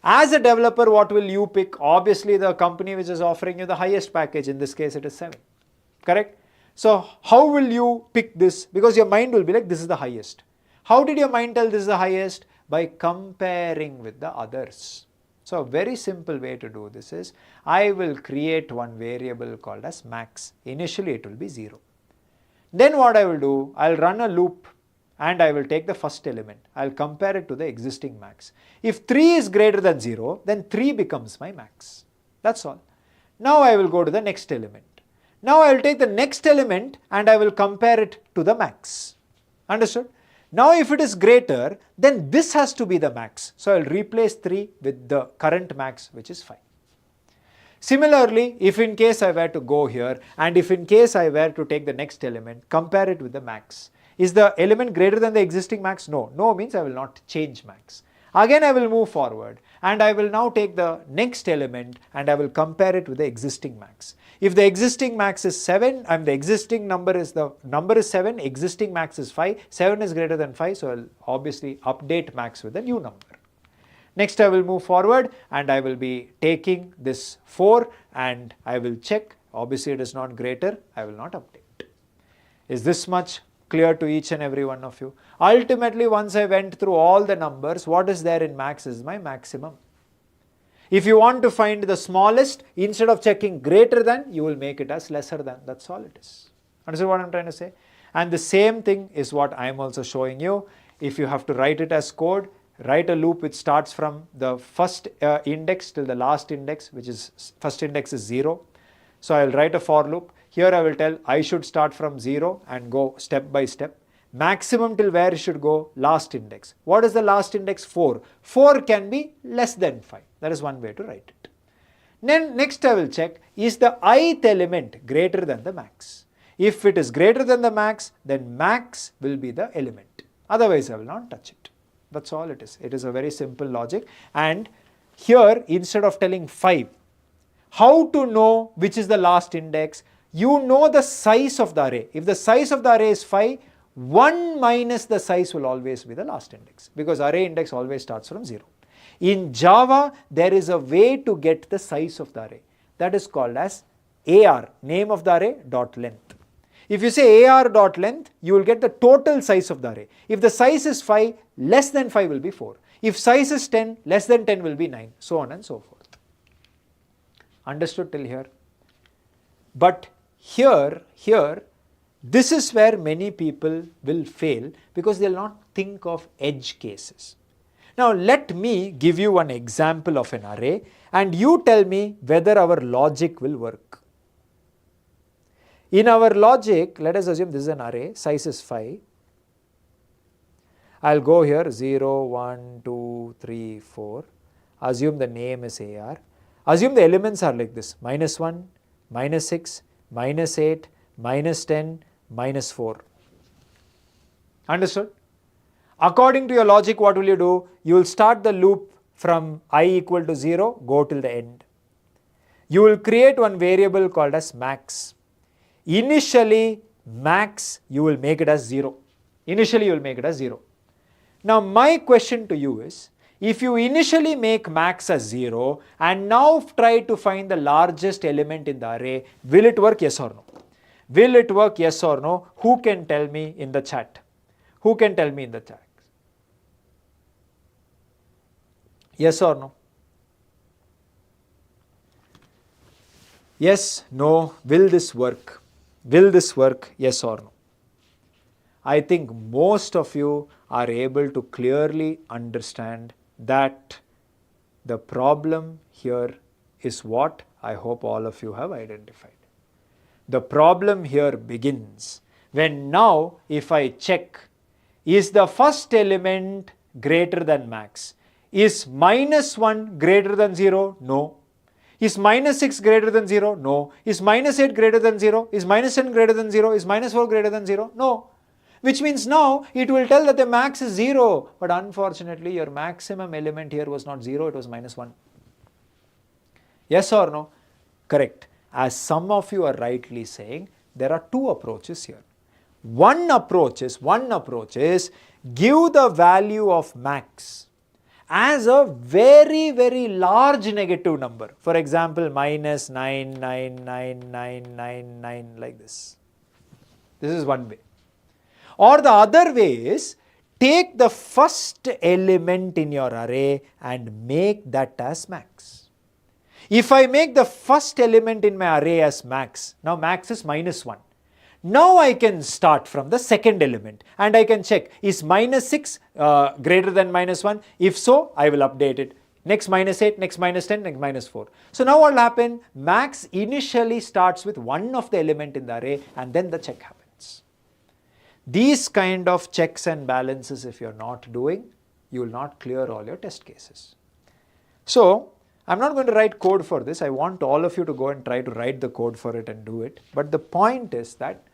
As a developer, what will you pick? Obviously, the company which is offering you the highest package. In this case, it is 7. Correct? So, how will you pick this? Because your mind will be like, this is the highest. How did your mind tell this is the highest? By comparing with the others. So, a very simple way to do this is, I will create one variable called as max. Initially, it will be 0. Then what I will do, I'll run a loop and I will take the first element. I'll compare it to the existing max. If 3 is greater than 0, then 3 becomes my max. That's all. Now I will go to the next element. Now I will take the next element and I will compare it to the max. Understood? Now if it is greater, then this has to be the max. So I'll replace 3 with the current max, which is 5. Similarly, if in case I were to go here and if in case I were to take the next element, compare it with the max. Is the element greater than the existing max? No. No means I will not change max. Again I will move forward and I will now take the next element and I will compare it with the existing max. If the existing max is 7 and the existing number is 7, existing max is 5, 7 is greater than 5, so I will obviously update max with a new number. Next I will move forward and I will be taking this 4 and I will check. Obviously it is not greater, I will not update. Is this much clear to each and every one of you? Ultimately, once I went through all the numbers, what is there in max is my maximum. If you want to find the smallest, instead of checking greater than, you will make it as lesser than. That's all it is. Understand what I'm trying to say? And the same thing is what I'm also showing you. If you have to write it as code, write a loop which starts from the first index till the last index, which is first index is 0. So I'll write a for loop. Here I will tell I should start from 0 and go step by step. Maximum till where it should go? Last index. What is the last index? 4. 4 can be less than 5. That is one way to write it. Then next I will check, is the ith element greater than the max? If it is greater than the max, then max will be the element. Otherwise I will not touch it. That's all it is. It is a very simple logic. And here, instead of telling 5, how to know which is the last index? You know the size of the array. If the size of the array is 5, 1 minus the size will always be the last index, because array index always starts from 0. In Java, there is a way to get the size of the array. That is called as AR, name of the array, dot length. If you say AR dot length, you will get the total size of the array. If the size is 5, less than 5 will be 4. If size is 10, less than 10 will be 9, so on and so forth. Understood till here? But here, this is where many people will fail, because they will not think of edge cases. Now let me give you one example of an array and you tell me whether our logic will work. In our logic, let us assume this is an array, size is 5. I'll go here 0, 1, 2, 3, 4. Assume the name is AR. Assume the elements are like this, minus 1, minus 6, minus 8, minus 10, minus 4. Understood? According to your logic, what will you do? You will start the loop from I equal to 0, go till the end. You will create one variable called as max. Initially, max, you will make it as 0. Initially, you will make it as 0. Now, my question to you is, if you initially make max as 0 and now try to find the largest element in the array, will it work, yes or no? Will it work, yes or no? Who can tell me in the chat? Who can tell me in the chat? Yes or no? Yes, no, will this work? Will this work, yes or no? I think most of you are able to clearly understand that the problem here is what I hope all of you have identified. The problem here begins when now if I check, is the first element greater than max? Is minus 1 greater than 0? No. Is minus 6 greater than 0? No. Is minus 8 greater than 0? Is minus 10 greater than 0? Is minus 4 greater than 0? No. Which means now it will tell that the max is 0. But unfortunately, your maximum element here was not 0, it was minus 1. Yes or no? Correct. As some of you are rightly saying, there are two approaches here. One approach is give the value of max as a very, very large negative number. For example, minus 9999999 like this. This is one way. Or the other way is take the first element in your array and make that as max. If I make the first element in my array as max, now max is minus 1. Now I can start from the second element and I can check, is minus 6 greater than minus 1? If so, I will update it. Next minus 8, next minus 10, next minus 4. So now what will happen? Max initially starts with one of the element in the array and then the check happens. These kind of checks and balances, if you're not doing, you will not clear all your test cases. So I'm not going to write code for this. I want all of you to go and try to write the code for it and do it. But the point is that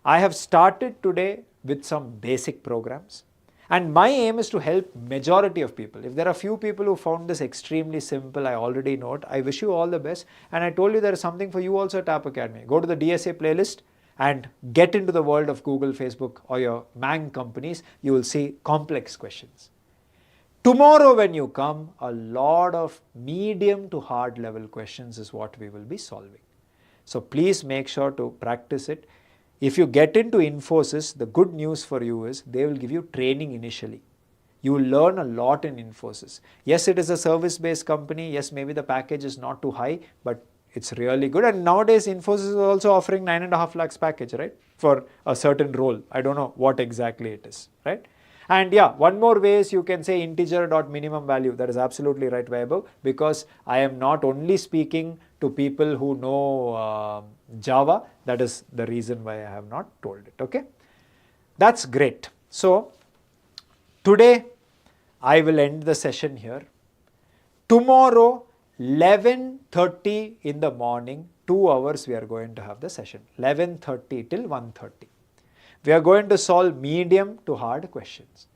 I have started today with some basic programs and my aim is to help majority of people. If there are few people who found this extremely simple, I already know it. I wish you all the best, and I told you there is something for you also at App Academy. Go to the DSA playlist and get into the world of Google, Facebook or your Mang companies. You will see complex questions. Tomorrow when you come, a lot of medium to hard level questions is what we will be solving. So please make sure to practice it. If you get into Infosys, the good news for you is they will give you training initially. You will learn a lot in Infosys. Yes, it is a service-based company. Yes, maybe the package is not too high, but it's really good. And nowadays, Infosys is also offering 9.5 lakhs package, right? For a certain role. I don't know what exactly it is, right? And yeah, one more way is you can say integer.minimum value. That is absolutely right, Vaibhav, because I am not only speaking to people who know Java. That is the reason why I have not told it, okay? That's great. So today I will end the session here. Tomorrow 11:30 in the morning, 2 hours we are going to have the session. 11:30 till 1:30. We are going to solve medium to hard questions.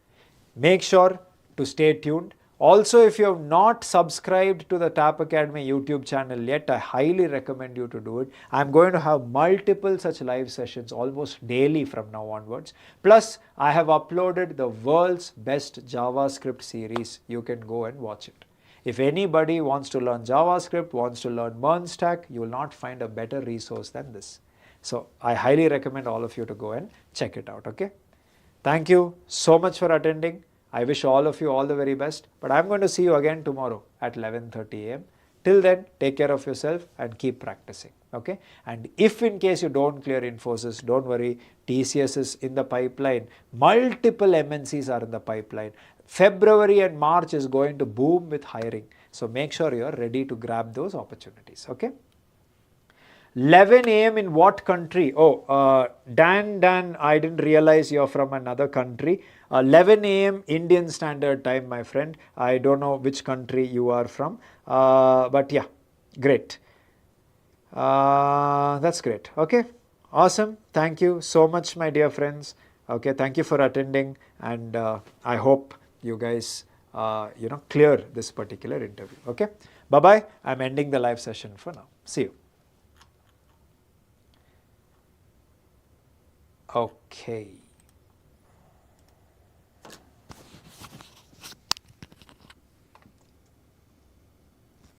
Make sure to stay tuned. Also, if you have not subscribed to the Tap Academy YouTube channel yet, I highly recommend you to do it. I'm going to have multiple such live sessions almost daily from now onwards. Plus, I have uploaded the world's best JavaScript series. You can go and watch it. If anybody wants to learn JavaScript, wants to learn MERN stack, you will not find a better resource than this. So I highly recommend all of you to go and check it out, okay? Thank you so much for attending. I wish all of you all the very best, but I'm going to see you again tomorrow at 11:30 a.m. Till then, take care of yourself and keep practicing, okay? And if in case you don't clear Infosys, don't worry, TCS is in the pipeline. Multiple MNCs are in the pipeline. February and March is going to boom with hiring. So make sure you are ready to grab those opportunities, okay? 11 a.m. in what country? Oh, Dan, I didn't realize you're from another country. 11 a.m. Indian Standard Time, my friend. I don't know which country you are from. But yeah, great. That's great. Okay, awesome. Thank you so much, my dear friends. Okay, thank you for attending. And I hope you guys, clear this particular interview. Okay, bye-bye. I'm ending the live session for now. See you. Okay.